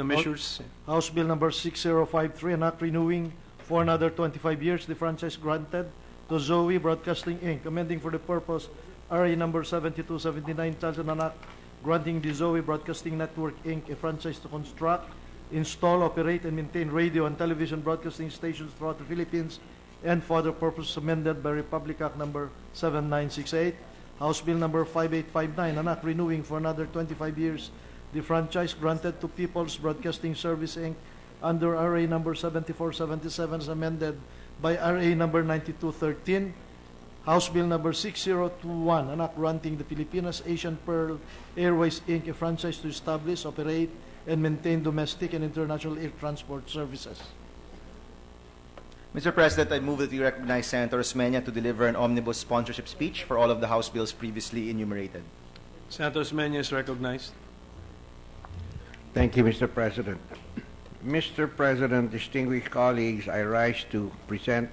measures. House Bill number 6053, an act renewing for another 25 years the franchise granted to Zoe Broadcasting Inc., amending for the purpose RA number 7279, titled an act granting the Zoe Broadcasting Network Inc. a franchise to construct, install, operate, and maintain radio and television broadcasting stations throughout the Philippines and for other purposes, amended by Republic Act number 7968. House Bill number 5859, an act renewing for another 25 years the franchise granted to People's Broadcasting Service Inc. under RA number 7477 as amended by RA number 9213. House Bill number 6021, an act granting the Filipinas Asian Pearl Airways Inc. a franchise to establish, operate, and maintain domestic and international air transport services. Mr. President, I move that we recognize Senator Osmeña to deliver an omnibus sponsorship speech for all of the House bills previously enumerated. Senator Osmeña is recognized. Thank you, Mr. President. Mr. President, distinguished colleagues, I rise to present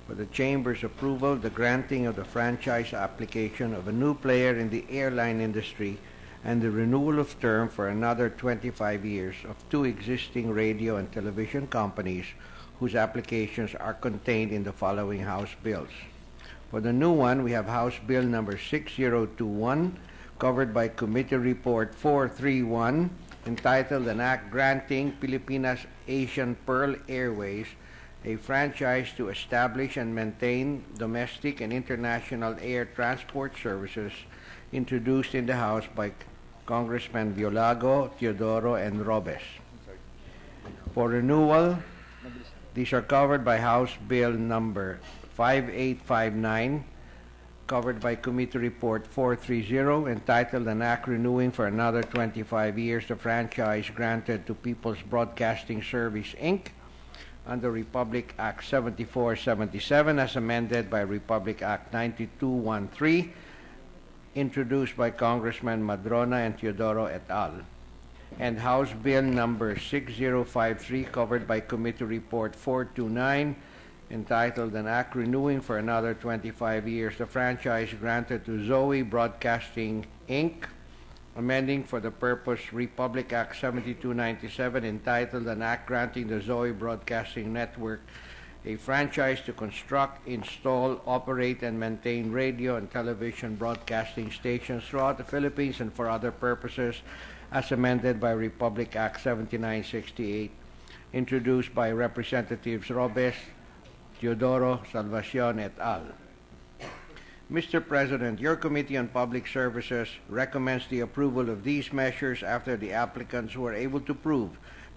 for the Chamber's approval the granting of the franchise application of a new player in the airline industry and the renewal of term for another 25 years of two existing radio and television companies whose applications are contained in the following House bills. For the new one, we have House Bill number 6021, covered by Committee Report 431, entitled An Act Granting Filipinas Asian Pearl Airways a franchise to establish and maintain domestic and international air transport services, introduced in the House by Congressman Violago, Teodoro, and Robes. For renewal, these are covered by House Bill number 5859, covered by Committee Report 430, entitled An Act Renewing for Another 25 Years the franchise granted to People's Broadcasting Service, Inc., under Republic Act 7477 as amended by Republic Act 9213, introduced by Congressman Madrona and Teodoro et al., and House Bill number 6053, covered by Committee Report 429, entitled An Act Renewing for Another 25 Years the franchise granted to Zoe Broadcasting Inc., amending for the purpose Republic Act 7297, entitled An Act Granting the Zoe Broadcasting Network a franchise to construct, install, operate, and maintain radio and television broadcasting stations throughout the Philippines and for other purposes, as amended by Republic Act 7968, introduced by Representatives Robes, Teodoro, Salvacion, et al. Mr. President, your Committee on Public Services recommends the approval of these measures after the applicants were able to prove,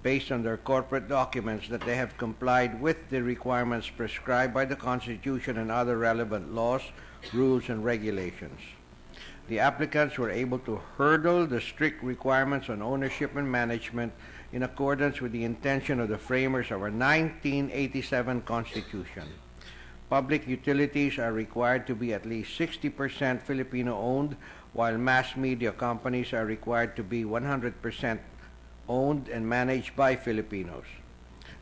based on their corporate documents, that they have complied with the requirements prescribed by the Constitution and other relevant laws, rules, and regulations. The applicants were able to hurdle the strict requirements on ownership and management in accordance with the intention of the framers of our 1987 Constitution. Public utilities are required to be at least 60% Filipino-owned, while mass media companies are required to be 100% owned and managed by Filipinos.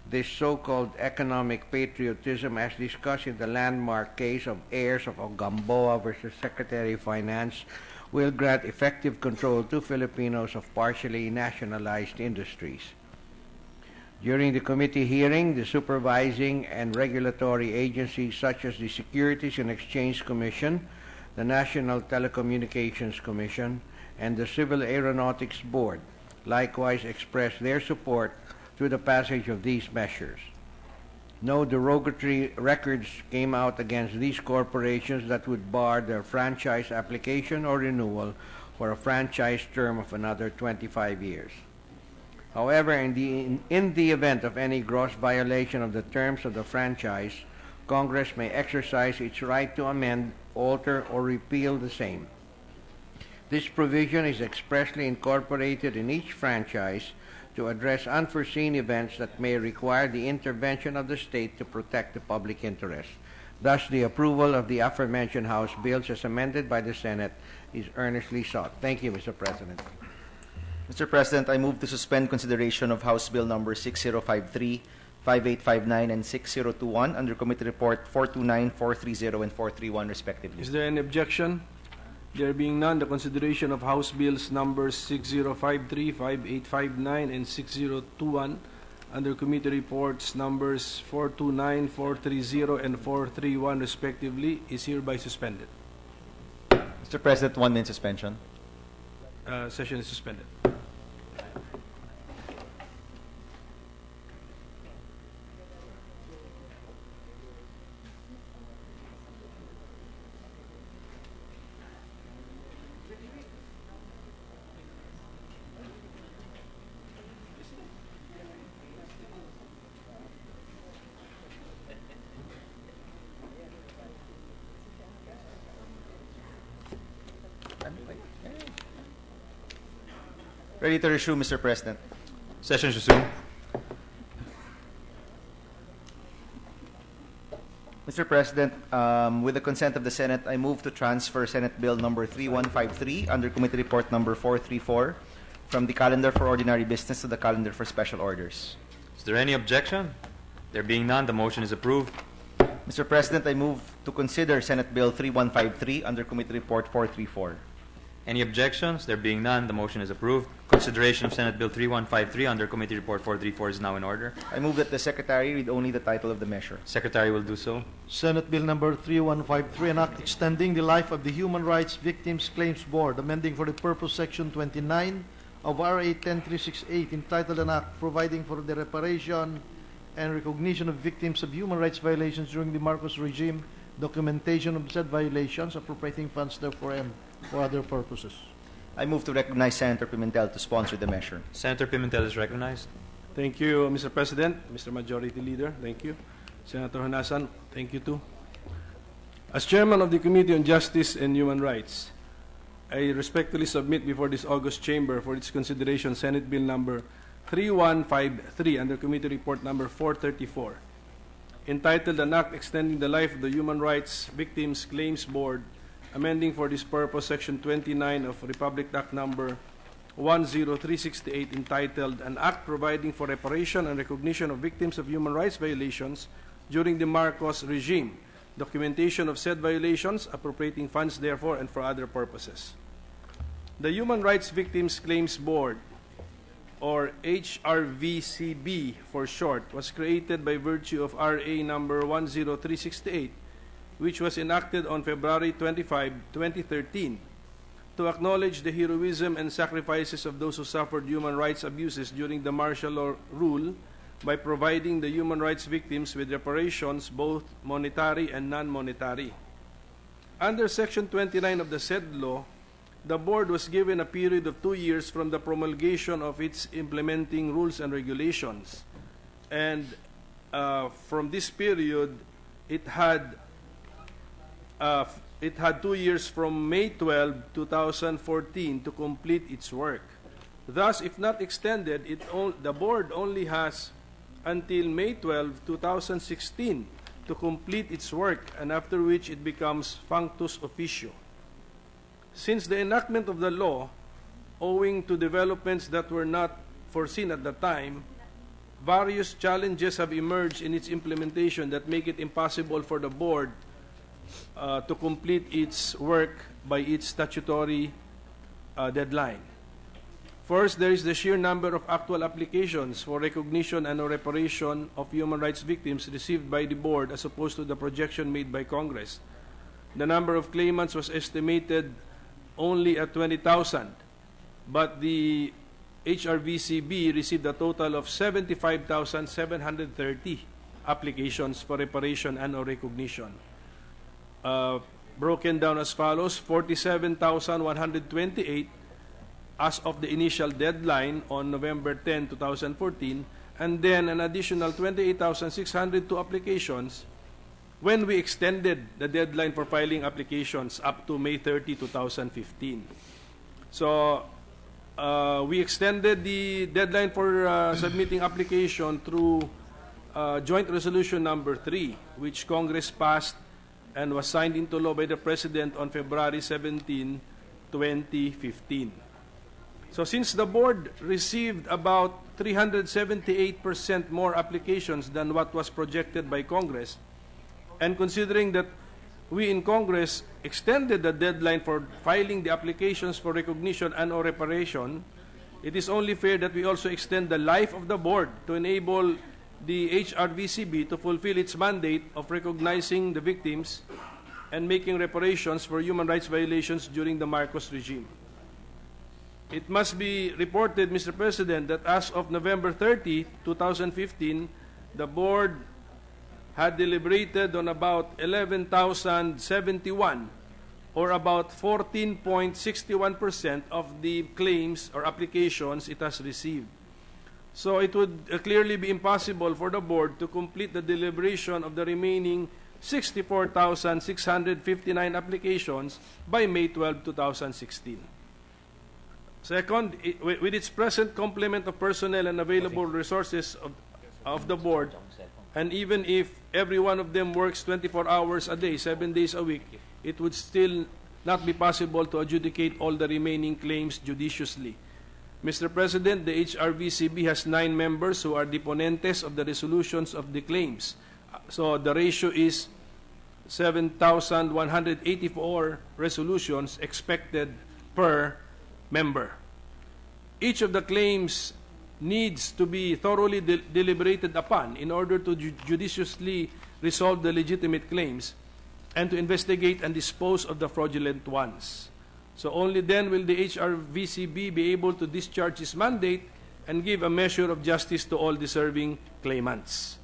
This so-called economic patriotism, as discussed in the landmark case of heirs of Ogamboa versus Secretary of Finance, will grant effective control to Filipinos of partially nationalized industries. During the committee hearing, the supervising and regulatory agencies such as the Securities and Exchange Commission, the National Telecommunications Commission, and the Civil Aeronautics Board likewise expressed their support through the passage of these measures. No derogatory records came out against these corporations that would bar their franchise application or renewal for a franchise term of another 25 years. However, in the event of any gross violation of the terms of the franchise, Congress may exercise its right to amend, alter, or repeal the same. This provision is expressly incorporated in each franchise to address unforeseen events that may require the intervention of the state to protect the public interest. Thus, the approval of the aforementioned House bills as amended by the Senate is earnestly sought. Thank you, Mr. President. Mr. President, I move to suspend consideration of House Bill number 6053, 5859, and 6021 under Committee Report 429, 430, and 431, respectively. Is there any objection? There being none, the consideration of House Bills numbers 6053, 5859, and 6021 under Committee Reports numbers 429, 430, and 431, respectively, is hereby suspended. Mr. President, 1 minute suspension. Session is suspended. Ready to resume, Mr. President. Session is resumed. Mr. President, with the consent of the Senate, I move to transfer Senate Bill number 3153 under Committee Report number 434 from the calendar for ordinary business to the calendar for special orders. Is there any objection? There being none, the motion is approved. Mr. President, I move to consider Senate Bill 3153 under Committee Report 434. Any objections? There being none, the motion is approved. Consideration of Senate Bill 3153 under Committee Report 434 is now in order. I move that the Secretary read only the title of the measure. Secretary will do so. Senate Bill number 3153, an act extending the life of the Human Rights Victims Claims Board, amending for the purpose Section 29 of RA 10368, entitled an act providing for the reparation and recognition of victims of human rights violations during the Marcos regime, documentation of said violations, appropriating funds therefore and for other purposes. I move to recognize Senator Pimentel to sponsor the measure. Senator Pimentel is recognized. Thank you, Mr. President. Mr. Majority Leader, thank you. Senator Honasan, thank you too. As Chairman of the Committee on Justice and Human Rights, I respectfully submit before this august chamber for its consideration Senate Bill number 3153 under Committee Report number 434, entitled an act extending the life of the Human Rights Victims Claims Board, amending for this purpose Section 29 of Republic Act number 10368, entitled an act providing for reparation and recognition of victims of human rights violations during the Marcos regime, documentation of said violations, appropriating funds therefore and for other purposes. The Human Rights Victims Claims Board, or HRVCB for short, was created by virtue of RA number 10368, which was enacted on February 25, 2013, to acknowledge the heroism and sacrifices of those who suffered human rights abuses during the martial law rule by providing the human rights victims with reparations, both monetary and non-monetary. Under Section 29 of the said law, the Board was given a period of 2 years from the promulgation of its implementing rules and regulations. And from this period, it had 2 years from May 12, 2014 to complete its work. Thus, if not extended, the Board only has until May 12, 2016 to complete its work, and after which it becomes functus officio. Since the enactment of the law, owing to developments that were not foreseen at the time, various challenges have emerged in its implementation that make it impossible for the Board to complete its work by its statutory deadline. First, there is the sheer number of actual applications for recognition and reparation of human rights victims received by the Board as opposed to the projection made by Congress. The number of claimants was estimated only at 20,000, but the HRVCB received a total of 75,730 applications for reparation and or recognition. Broken down as follows: 47,128 as of the initial deadline on November 10, 2014, and then an additional 28,602 applications when we extended the deadline for filing applications up to May 30, 2015. So we extended the deadline for submitting application through Joint Resolution number 3, which Congress passed and was signed into law by the President on February 17, 2015. So since the board received about 378% more applications than what was projected by Congress, and considering that we in Congress extended the deadline for filing the applications for recognition and or reparation, it is only fair that we also extend the life of the board to enable the HRVCB to fulfill its mandate of recognizing the victims and making reparations for human rights violations during the Marcos regime. It must be reported, Mr. President, that as of November 30, 2015, the board had deliberated on about 11,071, or about 14.61% of the claims or applications it has received. So it would clearly be impossible for the board to complete the deliberation of the remaining 64,659 applications by May 12, 2016. Second, with its present complement of personnel and available resources of the board, and even if every one of them works 24 hours a day, 7 days a week, it would still not be possible to adjudicate all the remaining claims judiciously. Mr. President, the HRVCB has 9 members who are deponentes of the resolutions of the claims. So the ratio is 7,184 resolutions expected per member. Each of the claims needs to be thoroughly deliberated upon in order to judiciously resolve the legitimate claims and to investigate and dispose of the fraudulent ones. So only then will the HRVCB be able to discharge its mandate and give a measure of justice to all deserving claimants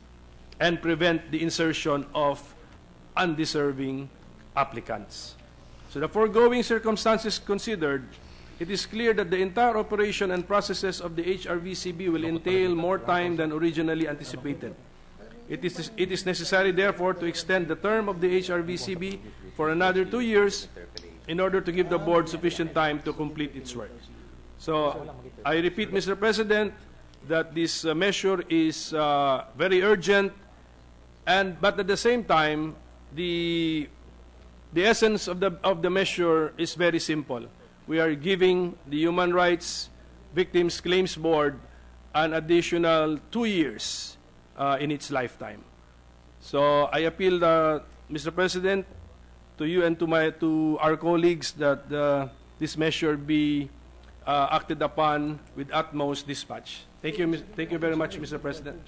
and prevent the insertion of undeserving applicants. So the foregoing circumstances considered, it is clear that the entire operation and processes of the HRVCB will entail more time than originally anticipated. It is necessary, therefore, to extend the term of the HRVCB for another 2 years in order to give the board sufficient time to complete its work. So I repeat, Mr. President, that this measure is very urgent, but at the same time, the essence of the measure is very simple. We are giving the Human Rights Victims Claims Board an additional 2 years in its lifetime. So I appeal, Mr. President, to you and to our colleagues that this measure be acted upon with utmost dispatch. Thank you very much, Mr. President.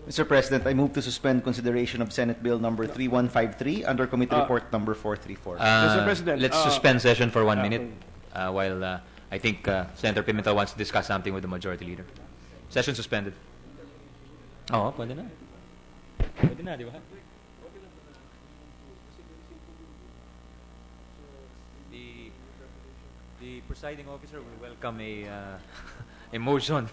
Mr. President, I move to suspend consideration of Senate Bill number 3153 under Committee Report number 434. Mr. President, let's suspend session for 1 minute while I think Senator Pimentel wants to discuss something with the Majority Leader. Session suspended. Oo, pwede na. Pwede na, di ba? The presiding officer will welcome a motion.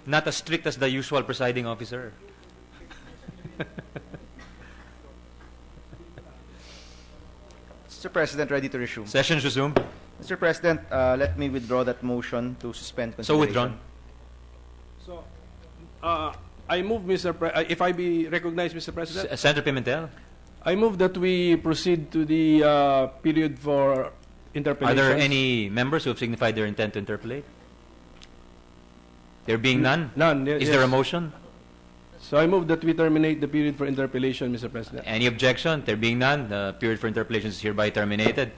Not as strict as the usual presiding officer. Mr. President, ready to resume. Session resumed. Mr. President, let me withdraw that motion to suspend consideration. So withdrawn. So, I move, if I be recognized, Mr. President. Senator Pimentel. I move that we proceed to the period for interpellations. Are there any members who have signified their intent to interpellate? There being none? None. Is there a motion? So I move that we terminate the period for interpellation, Mr. President. Any objection? There being none, the period for interpellation is hereby terminated.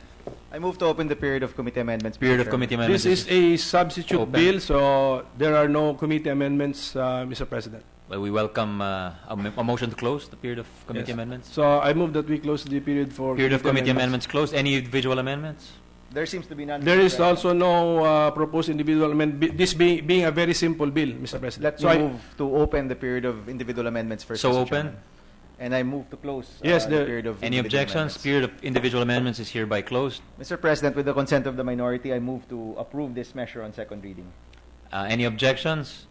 I move to open the period of committee amendments. Period of committee amendments. This is a substitute open. bill, so there are no committee amendments, Mr. President. Well, we welcome a motion to close the period of committee amendments. So I move that we close the period for Period of committee amendments closed. Any individual amendments? There seems to be none. There Mr. is President. also no proposed individual amendment. This being a very simple bill, Mr. President. Let me move to open the period of individual amendments first. So Mr. open? Chairman. And I move to close Yes, the there- period of Any individual objections? amendments. Period of individual amendments is hereby closed. Mr. President, with the consent of the minority, I move to approve this measure on second reading. Any objections?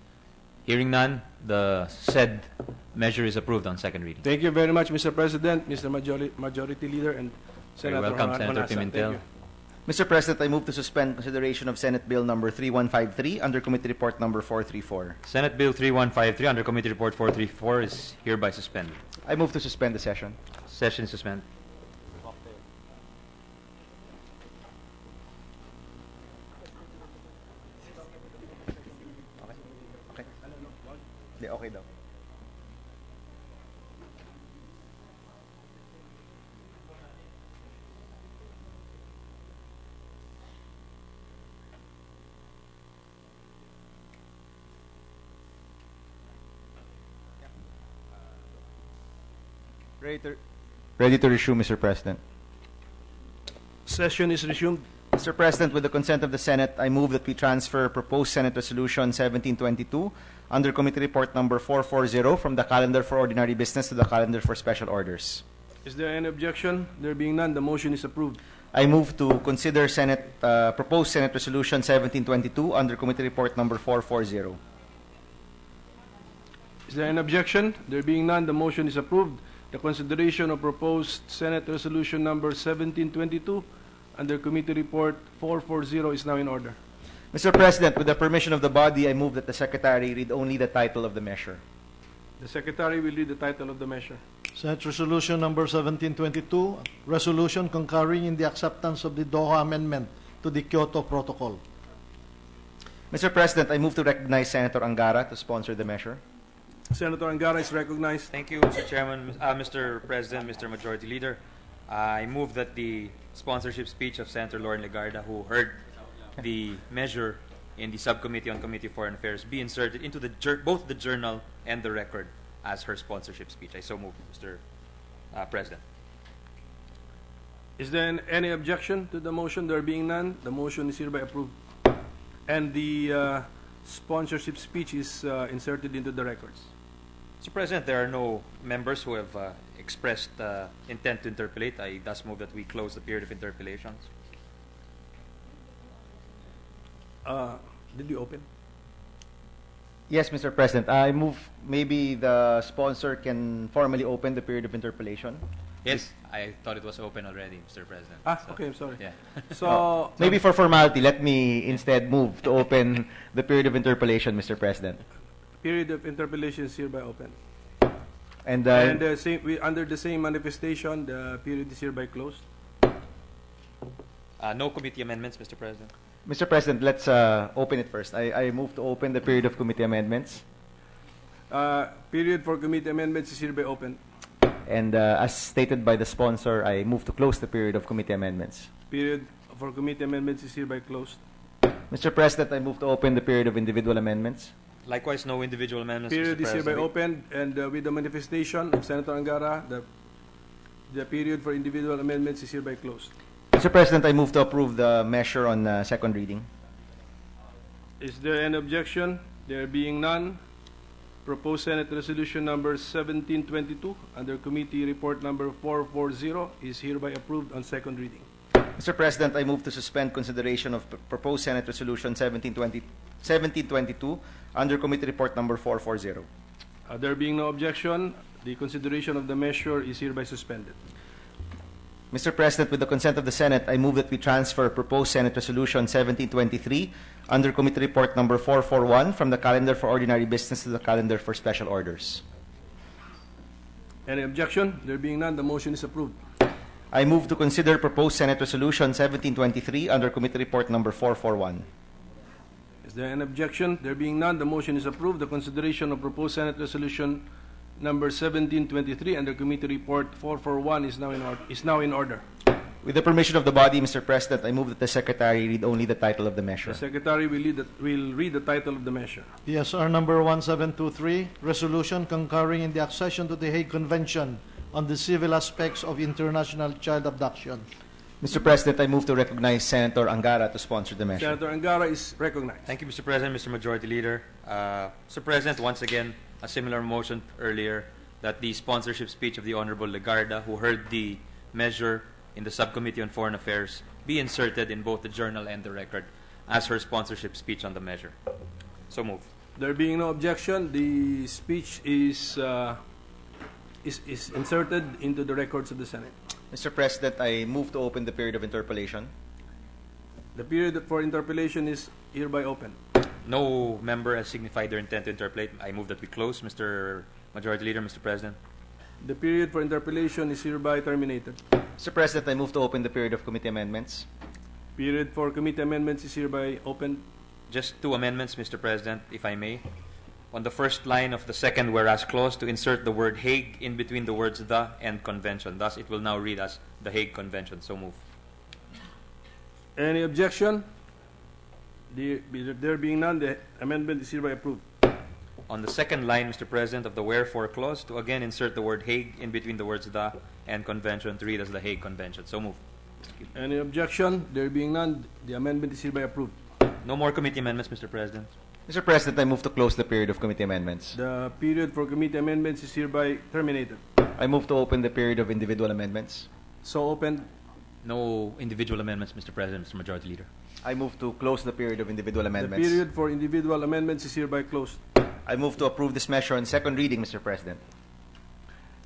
Hearing none, the said measure is approved on second reading. Thank you very much, Mr. President, Mr. Majority Leader, and You're Senator welcome, Senator Honasan. Thank Pimentel. you. Mr. President, I move to suspend consideration of Senate Bill number 3153 under Committee Report number 434. Senate Bill 3153 under Committee Report 434 is hereby suspended. I move to suspend the session. Session is suspended. Hindi, okay daw. Ready to resume, Mr. President. Session is resumed. Mr. President, with the consent of the Senate, I move that we transfer proposed Senate Resolution 1722 under Committee Report number 440 from the calendar for ordinary business to the calendar for special orders. Is there any objection? There being none, the motion is approved. I move to consider proposed Senate Resolution 1722 under Committee Report number 440. Is there an objection? There being none, the motion is approved. The consideration of proposed Senate Resolution number 1722 under Committee Report 440 is now in order. Mr. President, with the permission of the body, I move that the Secretary read only the title of the measure. The Secretary will read the title of the measure. Senate Resolution number 1722, resolution concurring in the acceptance of the Doha Amendment to the Kyoto Protocol. Mr. President, I move to recognize Senator Angara to sponsor the measure. Senator Angara is recognized. Thank you, Mr. Chairman, Mr. President, Mr. Majority Leader. I move that the sponsorship speech of Senator Lauren Legarda, who heard the measure in the Subcommittee on Committee on Foreign Affairs, be inserted into both the journal and the record as her sponsorship speech. I so move, Mr. President. Is there any objection to the motion? There being none, the motion is hereby approved. And the sponsorship speech is inserted into the records. Mr. President, there are no members who have expressed intent to interpolate. I thus move that we close the period of interpolations. Did you open? Yes, Mr. President. I move maybe the sponsor can formally open the period of interpolation. Yes, I thought it was open already, Mr. President. Okay, I'm sorry. Yeah. So, Maybe for formality, let me instead move to open the period of interpolation, Mr. President. period of interpolation is hereby open. And, And under the same manifestation, the period is hereby closed. No committee amendments, Mr. President. Mr. President, let's open it first. I move to open the period of committee amendments. Period for committee amendments is hereby open. And as stated by the sponsor, I move to close the period of committee amendments. Period for committee amendments is hereby closed. Mr. President, I move to open the period of individual amendments. Likewise, no individual amendments, Period Mr. is hereby President. opened, and with the manifestation of Senator Angara, the period for individual amendments is hereby closed. Mr. President, I move to approve the measure on second reading. Is there an objection? There being none, proposed Senate Resolution number 1722 under Committee Report number 440 is hereby approved on second reading. Mr. President, I move to suspend consideration of proposed Senate Resolution 1722 under Committee Report number 440. There being no objection, the consideration of the measure is hereby suspended. Mr. President, with the consent of the Senate, I move that we transfer proposed Senate Resolution 1723 under Committee Report number 441 from the calendar for ordinary business to the calendar for special orders. Any objection? There being none, the motion is approved. I move to consider proposed Senate Resolution 1723 under Committee Report number 441. Is there an objection? There being none, the motion is approved. The consideration of proposed Senate Resolution number 1723 under Committee Report 441 is now in order. With the permission of the body, Mr. President, I move that the Secretary read only the title of the measure. The Secretary will read the title of the measure. PSR number 1723, resolution concurring in the accession to the Hague Convention on the civil aspects of international child abduction. Mr. President, I move to recognize Senator Angara to sponsor the measure. Senator Angara is recognized. Thank you, Mr. President, Mr. Majority Leader. Mr. President, once again, a similar motion earlier that the sponsorship speech of the Honorable Legarda, who heard the measure in the Subcommittee on Foreign Affairs, be inserted in both the journal and the record as her sponsorship speech on the measure. So move. There being no objection, the speech is inserted into the records of the Senate. Mr. President, I move to open the period of interpellation. The period for interpellation is hereby open. No member has signified their intent to interpolate. I move that we close, Mr. Majority Leader, Mr. President. The period for interpellation is hereby terminated. Mr. President, I move to open the period of committee amendments. Period for committee amendments is hereby open. Just two amendments, Mr. President, if I may. On the first line of the second whereas clause, to insert the word Hague in between the words the and convention. Thus, it will now read as the Hague Convention. So move. Any objection? There being none, the amendment is hereby approved. On the second line, Mr. President, of the wherefore clause, to again insert the word Hague in between the words the and convention to read as the Hague Convention. So move. Any objection? There being none, the amendment is hereby approved. No more committee amendments, Mr. President. Mr. President, I move to close the period of committee amendments. The period for committee amendments is hereby terminated. I move to open the period of individual amendments. So opened. No individual amendments, Mr. President, Mr. Majority Leader. I move to close the period of individual amendments. The period for individual amendments is hereby closed. I move to approve this measure on second reading, Mr. President.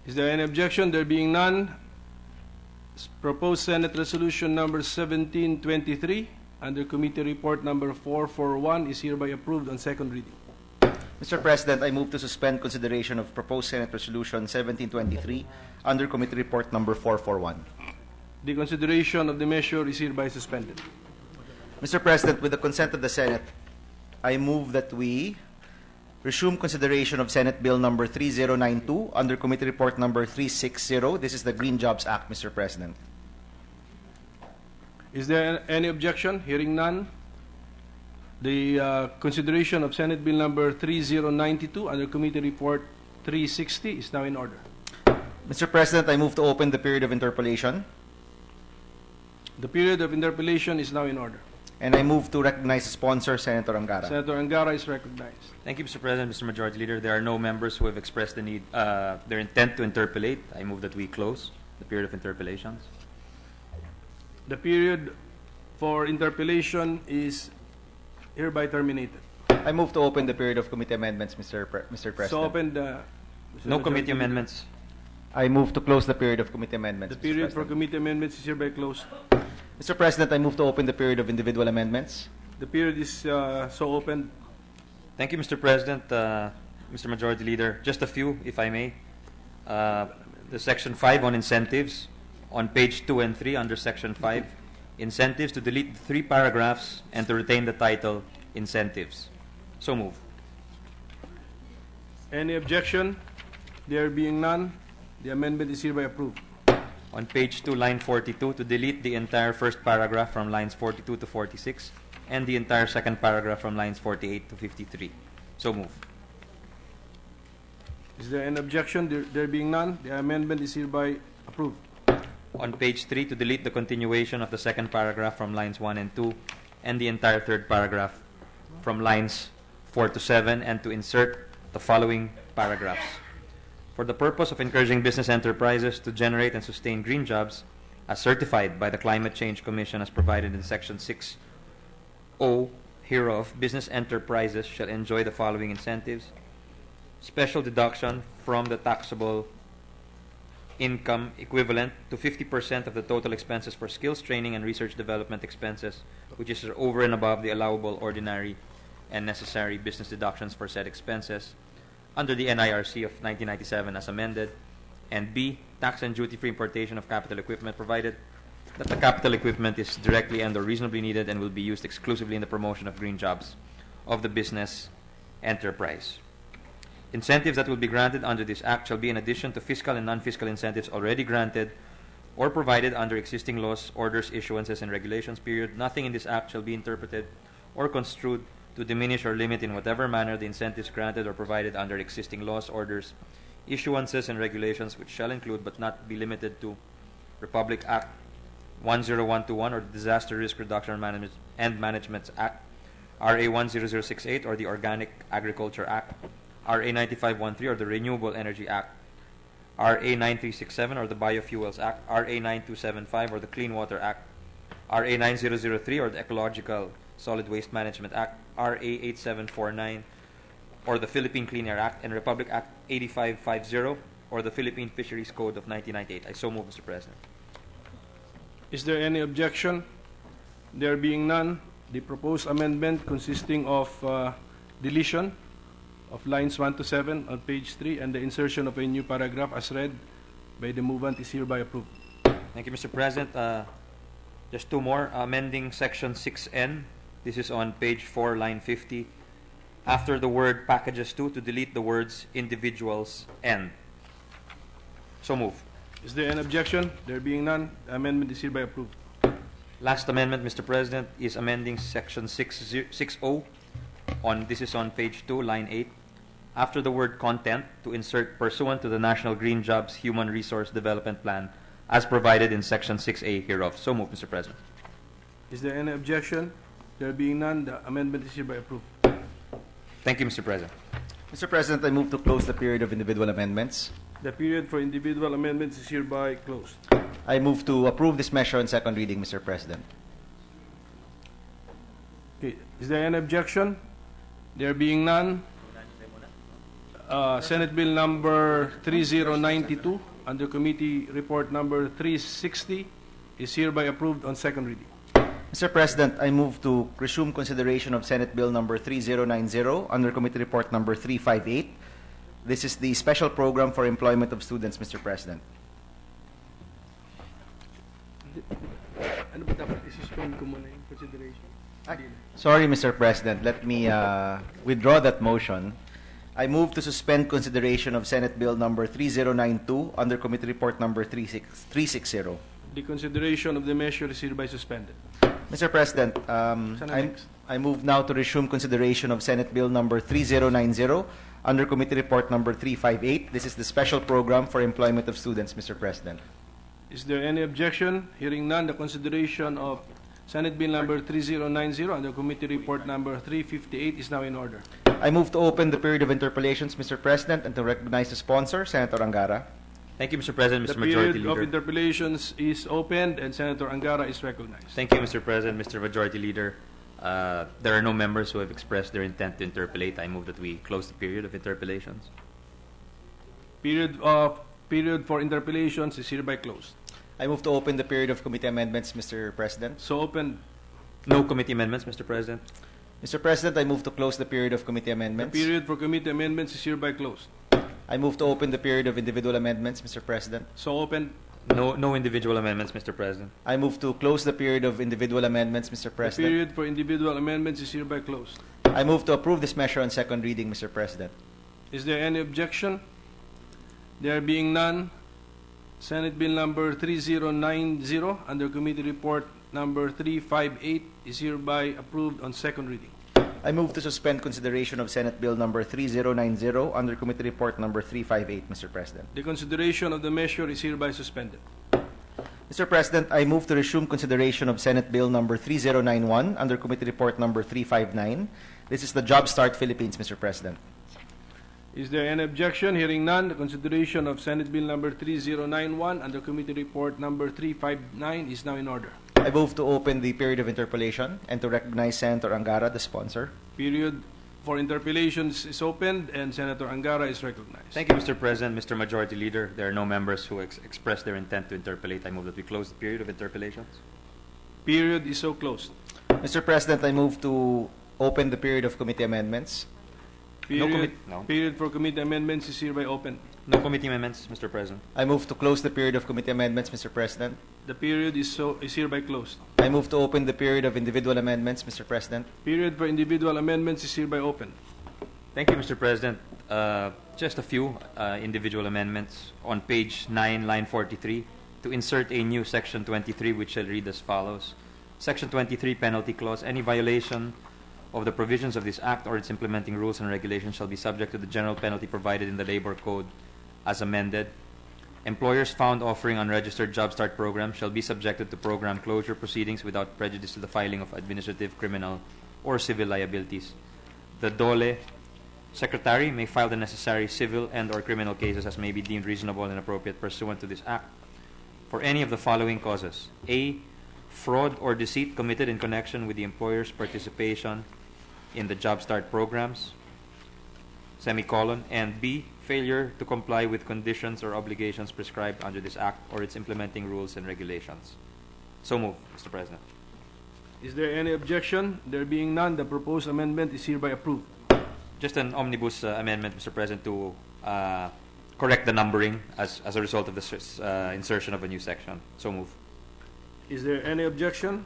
Is there any objection? There being none, proposed Senate Resolution number 1723 under Committee Report number 441 is hereby approved on second reading. Mr. President, I move to suspend consideration of proposed Senate Resolution 1723 under Committee Report number 441. The consideration of the measure is hereby suspended. Mr. President, with the consent of the Senate, I move that we resume consideration of Senate Bill number 3092 under Committee Report number 360. This is the Green Jobs Act, Mr. President. Is there any objection? Hearing none, the consideration of Senate Bill number 3092 under Committee Report 360 is now in order. Mr. President, I move to open the period of interpellation. The period of interpellation is now in order. And I move to recognize the sponsor, Senator Angara. Senator Angara is recognized. Thank you, Mr. President, Mr. Majority Leader. There are no members who have expressed the need, their intent to interpellate. I move that we close the period of interpellations. The period for interpellation is hereby terminated. I move to open the period of committee amendments, Mr. President. So open no committee amendments. I move to close the period of committee amendments. The period for committee amendments is hereby closed. Mr. President, I move to open the period of individual amendments. The period is so opened. Thank you, Mr. President, Mr. Majority Leader. Just a few, if I may. The Section 5 on incentives, on page 2 and 3 under Section 5, incentives, to delete the 3 paragraphs and to retain the title incentives. So move. Any objection? There being none, the amendment is hereby approved. On page 2, line 42, to delete the entire first paragraph from lines 42 to 46 and the entire second paragraph from lines 48 to 53. So move. Is there an objection? There being none, the amendment is hereby approved. On page 3, to delete the continuation of the second paragraph from lines 1 and 2 and the entire third paragraph from lines 4 to 7 and to insert the following paragraphs. For the purpose of encouraging business enterprises to generate and sustain green jobs, as certified by the Climate Change Commission as provided in Section 6(o) hereof, business enterprises shall enjoy the following incentives: special deduction from the taxable income equivalent to 50% of the total expenses for skills training and research development expenses, which is over and above the allowable ordinary and necessary business deductions for said expenses under the NIRC of 1997 as amended, and B, tax and duty-free importation of capital equipment, provided that the capital equipment is directly and or reasonably needed and will be used exclusively in the promotion of green jobs of the business enterprise. Incentives that will be granted under this Act shall be in addition to fiscal and non-fiscal incentives already granted or provided under existing laws, orders, issuances, and regulations, period. Nothing in this Act shall be interpreted or construed to diminish or limit in whatever manner the incentives granted or provided under existing laws, orders, issuances, and regulations, which shall include but not be limited to Republic Act 10121 or the Disaster Risk Reduction and Management Act, RA 10068 or the Organic Agriculture Act, RA 9513 or the Renewable Energy Act, RA 9367 or the Biofuels Act, RA 9275 or the Clean Water Act, RA 9003 or the Ecological Solid Waste Management Act, RA 8749 or the Philippine Clean Air Act, and Republic Act 8550 or the Philippine Fisheries Code of 1998. I so move, Mr. President. Is there any objection? There being none, the proposed amendment consisting of deletion of lines 1 to 7 on page 3 and the insertion of a new paragraph as read by the movant is hereby approved. Thank you, Mr. President. Just two more. Amending section 6N. This is on page 4, line 50. After the word packages 2 to delete the words individuals and. So move. Is there an objection? There being none, the amendment is hereby approved. Last amendment, Mr. President, is amending section 60 on, this is on page 2, line 8. After the word content to insert pursuant to the National Green Jobs Human Resource Development Plan as provided in section 6A hereof. So move, Mr. President. Is there any objection? There being none, the amendment is hereby approved. Thank you, Mr. President. Mr. President, I move to close the period of individual amendments. The period for individual amendments is hereby closed. I move to approve this measure on second reading, Mr. President. Okay. Is there any objection? There being none, Senate Bill number 3092 under Committee Report number 360 is hereby approved on second reading. Mr. President, I move to resume consideration of Senate Bill number 3090 under Committee Report number 358. This is the special program for employment of students, Mr. President. Ano ba dapat isuspend ko muna yung consideration? Sorry, Mr. President. Let me withdraw that motion. I move to suspend consideration of Senate Bill number 3092 under Committee Report number 360. The consideration of the measure is hereby suspended. Mr. President, I move now to resume consideration of Senate Bill number 3090 under Committee Report number 358. This is the special program for employment of students, Mr. President. Is there any objection? Hearing none, the consideration of Senate Bill number 3090 under Committee Report number 358 is now in order. I move to open the period of interpellations, Mr. President, and to recognize the sponsor, Senator Angara. Thank you, Mr. President. Mr. The Majority period of Leader. interpellations is opened and Senator Angara is recognized. Thank you, Mr. President. Mr. Majority Leader, there are no members who have expressed their intent to interpellate. I move that we close the period of interpellations. Period for interpellations is hereby closed. I move to open the period of committee amendments, Mr. President. So open. No committee amendments, Mr. President. Mr. President, I move to close the period of committee The amendments. period for committee amendments is hereby closed. I move to open the period of individual amendments, Mr. President. So open. No individual amendments, Mr. President. I move to close the period of individual amendments, Mr. The President. period for individual amendments is hereby closed. I move to approve this measure on second reading, Mr. President. Is there any objection? There being none, Senate Bill number 3090 under Committee Report number 358 is hereby approved on second reading. I move to suspend consideration of Senate Bill number 3090 under Committee Report number 358, Mr. President. The consideration of the measure is hereby suspended. Mr. President, I move to resume consideration of Senate Bill number 3091 under Committee Report number 359. This is the Job Start Philippines, Mr. President. Is there any objection? Hearing none, the consideration of Senate Bill number 3091 under Committee Report number 359 is now in order. I move to open the period of interpellation and to recognize Senator Angara, the sponsor. Period for interpellations is opened and Senator Angara is recognized. Thank you, Mr. President. Mr. Majority Leader, there are no members who expressed their intent to interpellate. I move that we close the period of interpellations. Period is so closed. Mr. President, I move to open the period of committee amendments. No. Period for committee amendments is hereby open. No committee amendments, Mr. President. I move to close the period of committee amendments, Mr. President. The period is hereby closed. I move to open the period of individual amendments, Mr. President. Period for individual amendments is hereby open. Thank you, Mr. President. Just a few individual amendments on page 9, line 43, to insert a new section 23, which shall read as follows. Section 23, penalty clause. Any violation of the provisions of this Act or its implementing rules and regulations shall be subject to the general penalty provided in the Labor Code as amended. employers found offering unregistered job start programs shall be subjected to program closure proceedings without prejudice to the filing of administrative, criminal, or civil liabilities. The DOLE Secretary may file the necessary civil and/or criminal cases as may be deemed reasonable and appropriate pursuant to this Act for any of the following causes: A. Fraud or deceit committed in connection with the employer's participation in the job start programs, semicolon, and B. Failure to comply with conditions or obligations prescribed under this Act or its implementing rules and regulations. So moved, Mr. President. Is there any objection? There being none, the proposed amendment is hereby approved. Just an omnibus amendment, Mr. President, to correct the numbering as a result of the insertion of a new section. So move. Is there any objection?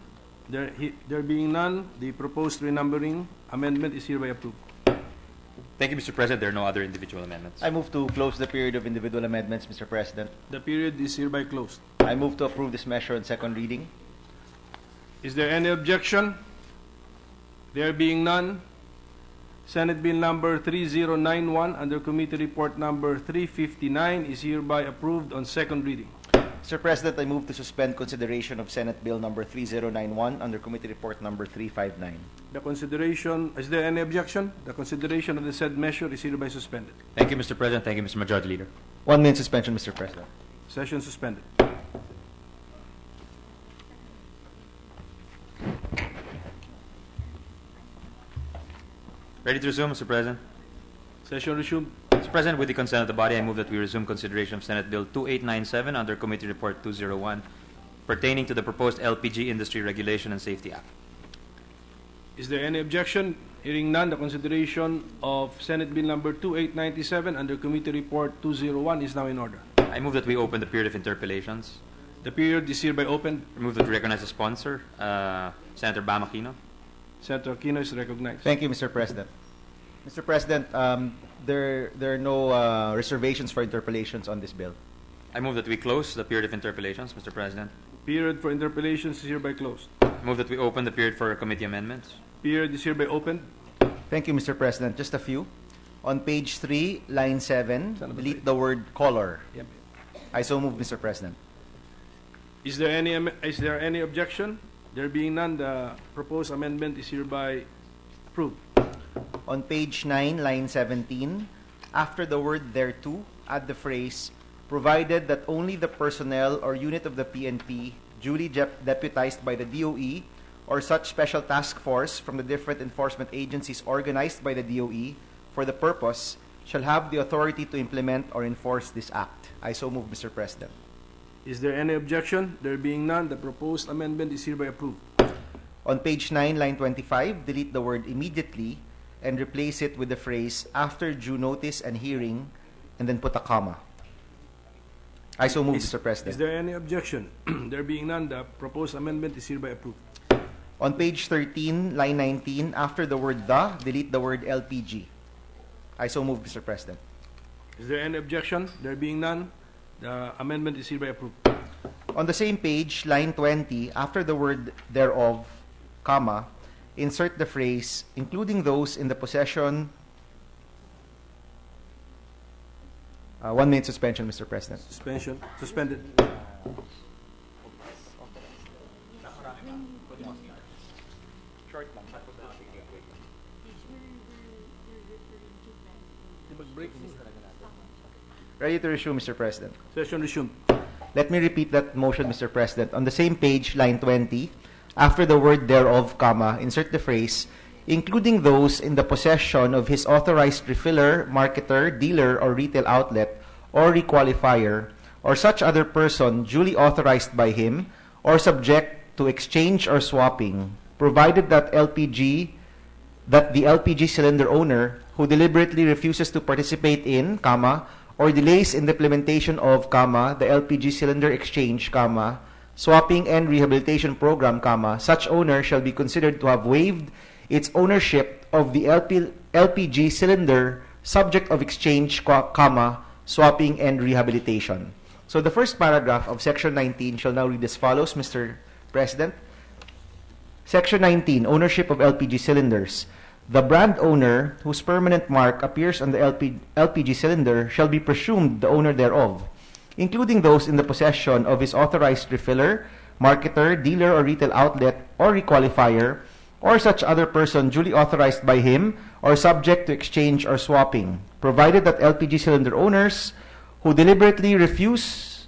There being none, the proposed renumbering amendment is hereby approved. Thank you, Mr. President. There are no other individual amendments. I move to close the period of individual amendments, Mr. President. The period is hereby closed. I move to approve this measure on second reading. Is there any objection? There being none, Senate Bill number 3091 under Committee Report number 359 is hereby approved on second reading. Mr. President, I move to suspend consideration of Senate Bill number 3091 under Committee Report number 359. The consideration, is there any objection? The consideration of the said measure is hereby suspended. Thank you, Mr. President. Thank you, Mr. Majority Leader. 1 minute suspension, Mr. President. Session suspended. Ready to resume, Mr. President? Session resumed. Mr. President, with the consent of the body, I move that we resume consideration of Senate Bill 2897 under Committee Report 201 pertaining to the proposed LPG Industry Regulation and Safety Act. Is there any objection? Hearing none, the consideration of Senate Bill number 2897 under Committee Report 201 is now in order. I move that we open the period of interpellations. The period is hereby opened. I move that we recognize the sponsor, Senator Bam Aquino. Senator Aquino is recognized. Thank you, Mr. President. Mr. President, there are no reservations for interpellations on this bill. I move that we close the period of interpellations, Mr. President. Period for interpellations is hereby closed. I move that we open the period for committee amendments. Period is hereby opened. Thank you, Mr. President. Just a few. On page 3, line 7, delete the word color. Yep. I so move, Mr. President. Is there any objection? There being none, the proposed amendment is hereby approved. On page 9, line 17, after the word thereto, add the phrase, provided that only the personnel or unit of the PNP duly deputized by the DOE or such special task force from the different enforcement agencies organized by the DOE for the purpose shall have the authority to implement or enforce this act. I so move, Mr. President. Is there any objection? There being none, the proposed amendment is hereby approved. On page 9, line 25, delete the word immediately and replace it with the phrase after due notice and hearing, and then put a comma. I so move, Mr. President. Is there any objection? There being none, the proposed amendment is hereby approved. On page 13, line 19, after the word the, delete the word LPG. I so move, Mr. President. Is there any objection? There being none, the amendment is hereby approved. On the same page, line 20, after the word thereof, comma, insert the phrase, including those in the possession. 1 minute suspension, Mr. President. Suspension. Suspended. Ready to resume, Mr. President. Session resumed. Let me repeat that motion, Mr. President. On the same page, line 20, after the word thereof, comma, insert the phrase, including those in the possession of his authorized refiller, marketer, dealer, or retail outlet, or requalifier, or such other person duly authorized by him, or subject to exchange or swapping, provided that the LPG cylinder owner who deliberately refuses to participate in, comma, or delays in the implementation of, comma, the LPG cylinder exchange, comma, swapping and rehabilitation program, comma, such owner shall be considered to have waived its ownership of the LPG cylinder subject of exchange, comma, swapping and rehabilitation. So the first paragraph of Section 19 shall now read as follows, Mr. President. Section 19, ownership of LPG cylinders. The brand owner whose permanent mark appears on the LPG cylinder shall be presumed the owner thereof. including those in the possession of his authorized refiller, marketer, dealer or retail outlet, or requalifier, or such other person duly authorized by him or subject to exchange or swapping, provided that LPG cylinder owners who deliberately refuse,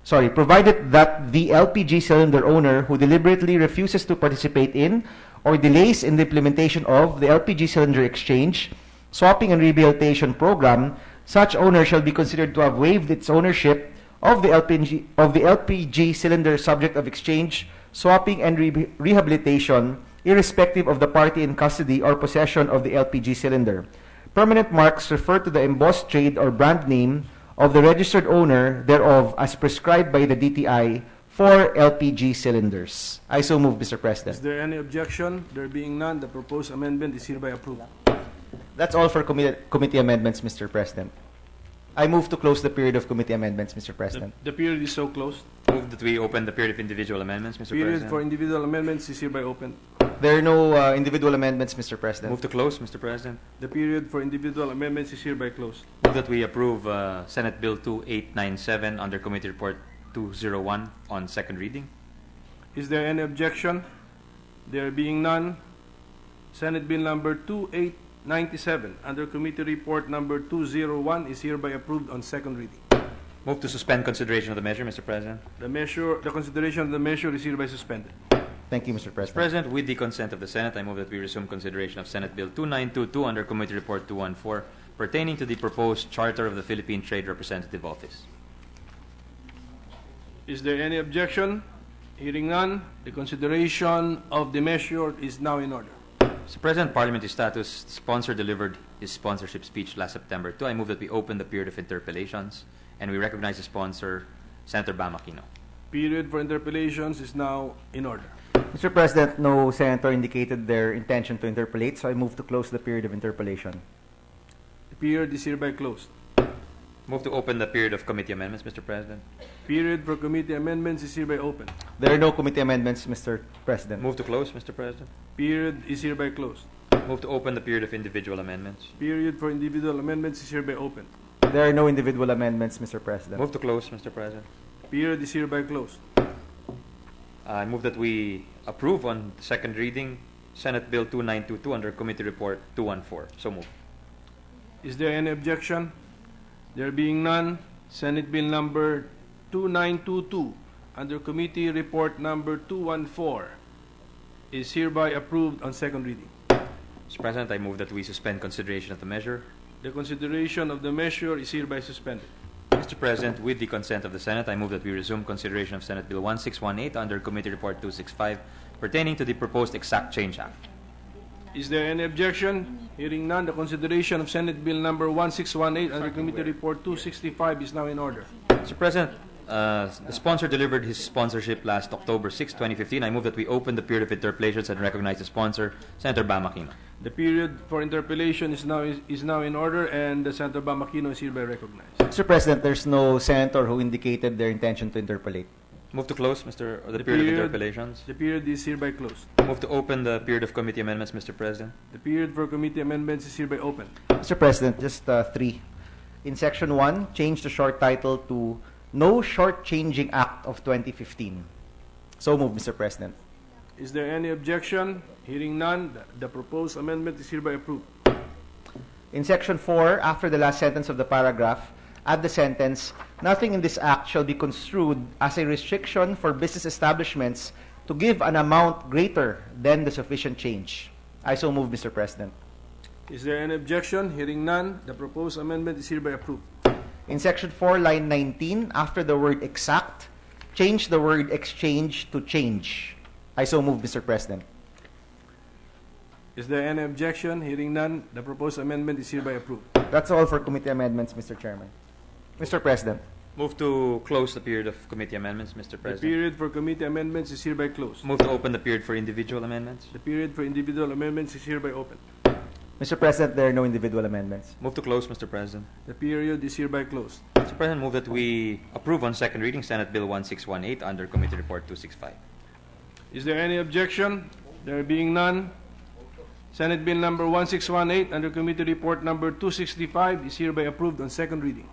provided that the LPG cylinder owner who deliberately refuses to participate in or delays in the implementation of the LPG cylinder exchange, swapping and rehabilitation program, such owner shall be considered to have waived its ownership of the LPG cylinder subject of exchange, swapping and rehabilitation, irrespective of the party in custody or possession of the LPG cylinder. Permanent marks refer to the embossed trade or brand name of the registered owner thereof as prescribed by the DTI for LPG cylinders. I so move, Mr. President. Is there any objection? There being none, the proposed amendment is hereby approved. That's all for committee amendments, Mr. President. I move to close the period of committee amendments, Mr. President. The period is so closed. Move that we open the period of individual amendments, Mr. Period President. for individual amendments is hereby open. There are no individual amendments, Mr. President. Move to close, Mr. President. The period for individual amendments is hereby closed. Move that we approve Senate Bill 2897 under Committee Report 201 on second reading. Is there any objection? There being none, Senate Bill number 2897 under Committee Report number 201 is hereby approved on second reading. Move to suspend consideration of the measure, Mr. President. The consideration of the measure is hereby suspended. Thank you, Mr. President. Mr. President, with the consent of the Senate, I move that we resume consideration of Senate Bill 2922 under Committee Report 214 pertaining to the proposed charter of the Philippine Trade Representative Office. Is there any objection? Hearing none, the consideration of the measure is now in order. Mr. President, Parliamentary status. The sponsor delivered his sponsorship speech last September 2. I move that we open the period of interpellations and we recognize the sponsor, Senator Bam Aquino. Period for interpellations is now in order. Mr. President, no senator indicated their intention to interpellate, so I move to close the period of interpellation. The period is hereby closed. Move to open the period of committee amendments, Mr. President. Period for committee amendments is hereby open. There are no committee amendments, Mr. President. Move to close, Mr. President. Period is hereby closed. Move to open the period of individual amendments. Period for individual amendments is hereby open. There are no individual amendments, Mr. President. Move to close, Mr. President. Period is hereby closed. I move that we approve on second reading Senate Bill 2922 under Committee Report 214. So move. Is there any objection? There being none, Senate Bill number 2922 under Committee Report number 214 is hereby approved on second reading. Mr. President, I move that we suspend consideration of the measure. The consideration of the measure is hereby suspended. Mr. President, with the consent of the Senate, I move that we resume consideration of Senate Bill 1618 under Committee Report 265 pertaining to the proposed Exact Change Act. Is there any objection? Hearing none, the consideration of Senate Bill number 1618 under Committee Report 265 is now in order. Mr. President, the sponsor delivered his sponsorship last October 6, 2015. I move that we open the period of interpellations and recognize the sponsor, Senator Bam Aquino. The period for interpellation is now in order, and Senator Bam Aquino is hereby recognized. Mr. President, there's no senator who indicated their intention to interpellate. Move to close, the period of interpellations. The period is hereby closed. Move to open the period of committee amendments, Mr. President. The period for committee amendments is hereby open. Mr. President, just three. In Section 1, change the short title to No Short-Changing Act of 2015. So move, Mr. President. Is there any objection? Hearing none, the proposed amendment is hereby approved. In Section 4, after the last sentence of the paragraph, add the sentence, nothing in this act shall be construed as a restriction for business establishments to give an amount greater than the sufficient change. I so move, Mr. President. Is there any objection? Hearing none, the proposed amendment is hereby approved. In Section 4, line 19, after the word exact, change the word exchange to change. I so move, Mr. President. Is there any objection? Hearing none, the proposed amendment is hereby approved. That's all for committee amendments, Mr. Chairman. Mr. President. Move to close the period of committee amendments, Mr. President. The period for committee amendments is hereby closed. Move to open the period for individual amendments. The period for individual amendments is hereby open. Mr. President, there are no individual amendments. Move to close, Mr. President. The period is hereby closed. Mr. President, move that we approve on second reading Senate Bill 1618 under Committee Report 265. Is there any objection? There being none, Senate Bill number 1618 under Committee Report number 265 is hereby approved on second reading.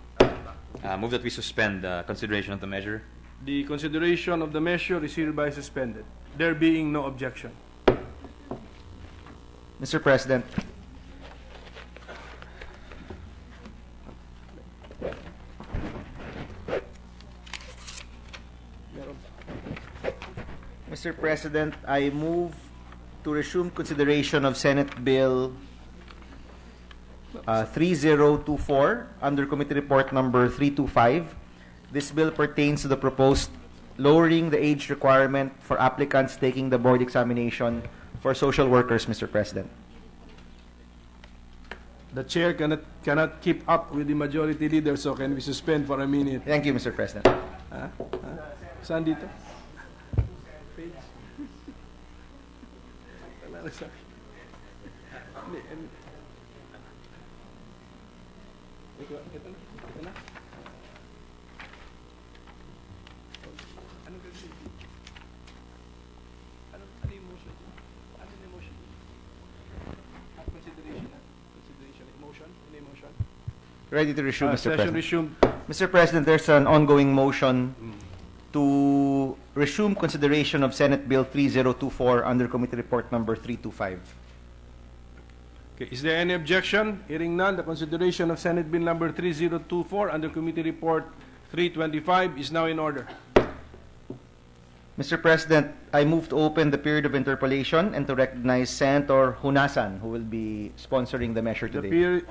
Move that we suspend consideration of the measure. The consideration of the measure is hereby suspended. There being no objection. Mr. President, Mr. President, I move to resume consideration of Senate Bill 3024 under Committee Report number 325. This bill pertains to the proposed lowering the age requirement for applicants taking the board examination for social workers, Mr. President. The chair cannot keep up with the majority leader, so can we suspend for a minute? Thank you, Mr. President. Saan dito? Page. Wala na sa akin. Ito na. Anong gagawin? Ano yung motion? Ano yung motion? Consideration. Motion? Ano yung motion? Ready to resume, Mr. Session President. resumed. Mr. President, there's an ongoing motion to resume consideration of Senate Bill 3024 under Committee Report number 325. Okay, is there any objection? Hearing none, the consideration of Senate Bill number 3024 under Committee Report 325 is now in order. Mr. President, I move to open the period of interpellation and to recognize Senator Hunasan, who will be sponsoring the measure The today.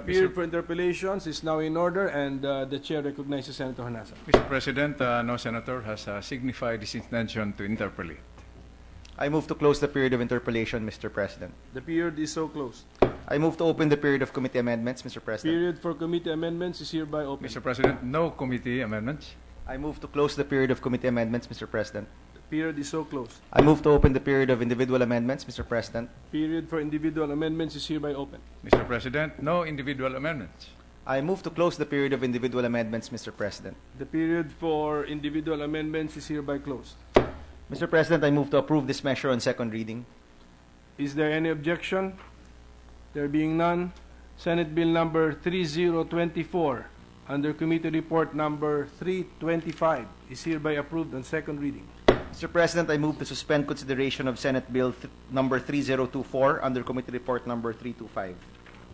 period for interpellations is now in order, and the chair recognizes Senator Hanasa. Mr. President, no senator has signified his intention to interpellate. I move to close the period of interpellation, Mr. President. The period is so closed. I move to open the period of committee amendments, Mr. President. Period for committee amendments is hereby open. Mr. President, no committee amendments. I move to close the period of committee amendments, Mr. President. The period is so closed. I move to open the period of individual amendments, Mr. President. Period for individual amendments is hereby open. Mr. President, no individual amendments. I move to close the period of individual amendments, Mr. President. The period for individual amendments is hereby closed. Mr. President, I move to approve this measure on second reading. Is there any objection? There being none, Senate Bill number 3024 under Committee Report number 325 is hereby approved on second reading. Mr. President, I move to suspend consideration of Senate Bill number 3024 under Committee Report number 325.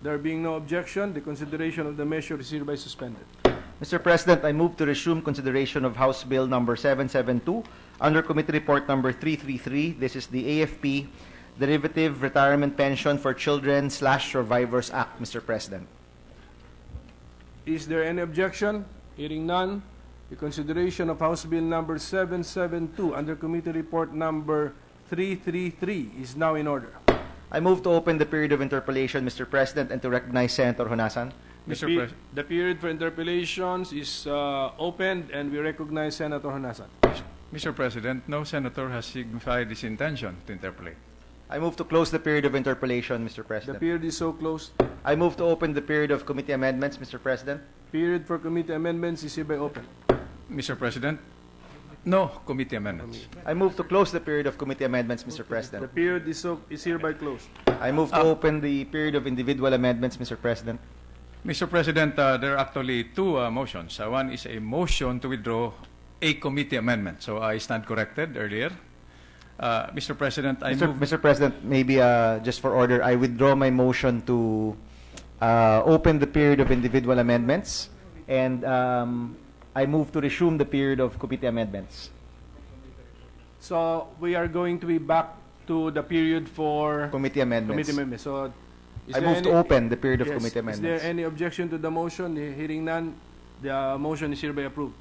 There being no objection, the consideration of the measure is hereby suspended. Mr. President, I move to resume consideration of House Bill number 772 under Committee Report number 333. This is the AFP Derivative Retirement Pension for Children/Survivors Act, Mr. President. Is there any objection? Hearing none, the consideration of House Bill number 772 under Committee Report number 333 is now in order. I move to open the period of interpellation, Mr. President, and to recognize Senator Hunasan. The period for interpellations is opened, and we recognize Senator Honasan. Mr. President, no senator has signified his intention to interpellate. I move to close the period of interpellation, Mr. The President. period is so closed. I move to open the period of committee amendments, Mr. President. Period for committee amendments is hereby open. Mr. President, no committee amendments. I move to close the period of committee amendments, Mr. The President. period is hereby closed. I move to open the period of individual amendments, Mr. President. Mr. President, there are actually two motions. One is a motion to withdraw a committee amendment. So I stand corrected earlier. Mr. President, I move... Mr. President, maybe just for order, I withdraw my motion to open the period of individual amendments, and I move to resume the period of committee amendments. So we are going to be back to the period for Committee amendments. committee amendments. So is I there move any- to open the period of Yes. committee Is amendments. there any objection to the motion? Hearing none, the motion is hereby approved.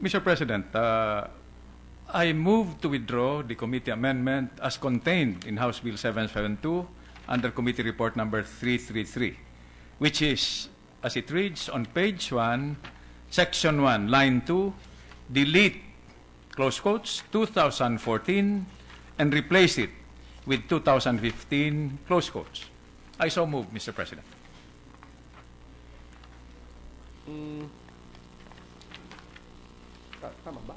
Mr. President, I move to withdraw the committee amendment as contained in House Bill 772 under Committee Report number 333, which is, as it reads on page 1, Section 1, Line 2, delete, close quotes, 2014, and replace it with 2015, close quotes. I so move, Mr. President. Tama ba?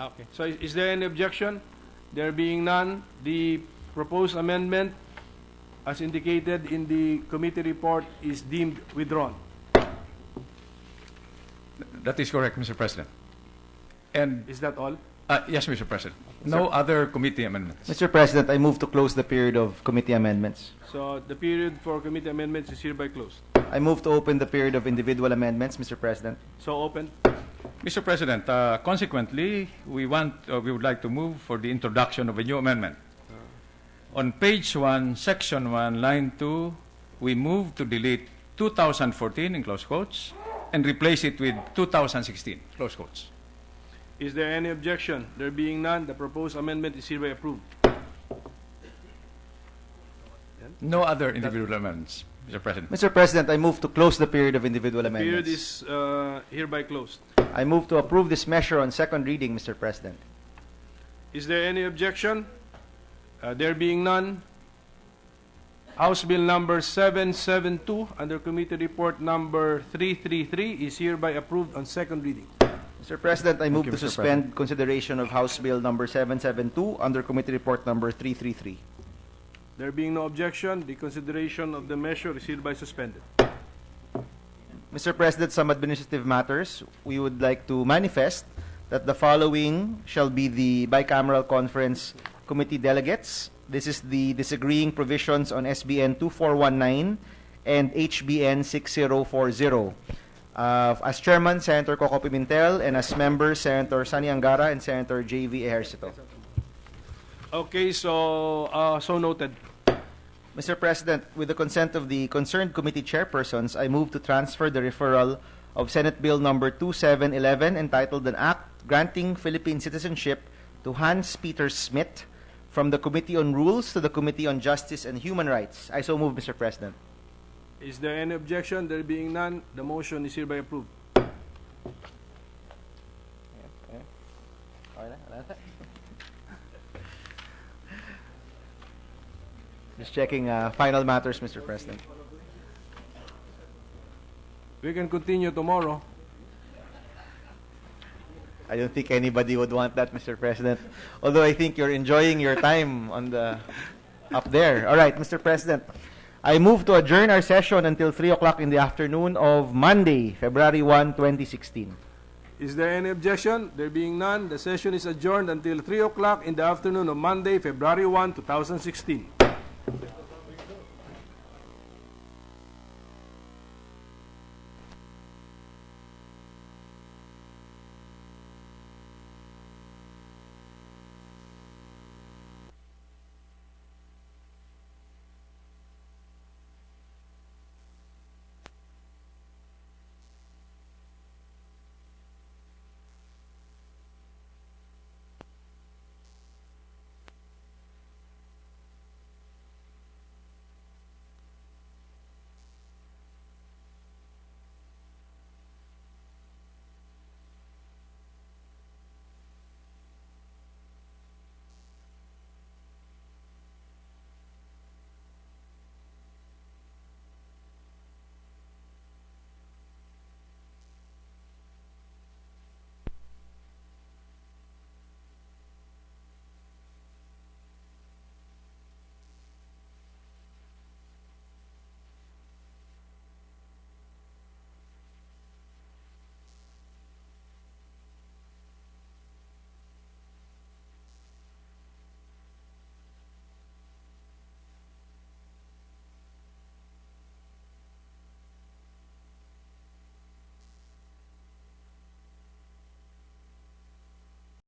Okay. So is there any objection? There being none, the proposed amendment, as indicated in the committee report, is deemed withdrawn. That is correct, Mr. President. And Is that all? yes, Mr. President. No other committee amendments. Mr. President, I move to close the period of committee amendments. So the period for committee amendments is hereby closed. I move to open the period of individual amendments, Mr. President. So open. Mr. President, consequently, we would like to move for the introduction of a new amendment. On page 1, section 1, line 2, we move to delete 2014 in close quotes and replace it with 2016, close quotes. Is there any objection? There being none, the proposed amendment is hereby approved. No other individual amendments, Mr. President. Mr. President, I move to close the period of individual The period amendments. is hereby closed. I move to approve this measure on second reading, Mr. President. Is there any objection? There being none, House Bill number 772 under Committee Report number 333 is hereby approved on second reading. Mr. President, I move you, to Mr. suspend consideration of House Bill number 772 under Committee Report number 333. There being no objection, the consideration of the measure is hereby suspended. Mr. President, some administrative matters. We would like to manifest that the following shall be the bicameral conference committee delegates. This is the disagreeing provisions on SBN 2419 and HBN 6040. As chairman, Senator Coco Pimentel, and as members, Senator Sani Angara and Senator J.V. Ejercito. Okay, so noted. Mr. President, with the consent of the concerned committee chairpersons, I move to transfer the referral of Senate Bill number 2711 entitled An Act Granting Philippine Citizenship to Hans Peter Smith from the Committee on Rules to the Committee on Justice and Human Rights. I so move, Mr. President. Is there any objection? There being none, the motion is hereby approved. Just checking final matters, Mr. President. We can continue tomorrow. I don't think anybody would want that, Mr. President. Although I think you're enjoying your time on the up there. All right, Mr. President. I move to adjourn our session until 3 o'clock in the afternoon of Monday, February 1, 2016. Is there any objection? There being none, the session is adjourned until 3 o'clock in the afternoon of Monday, February 1, 2016.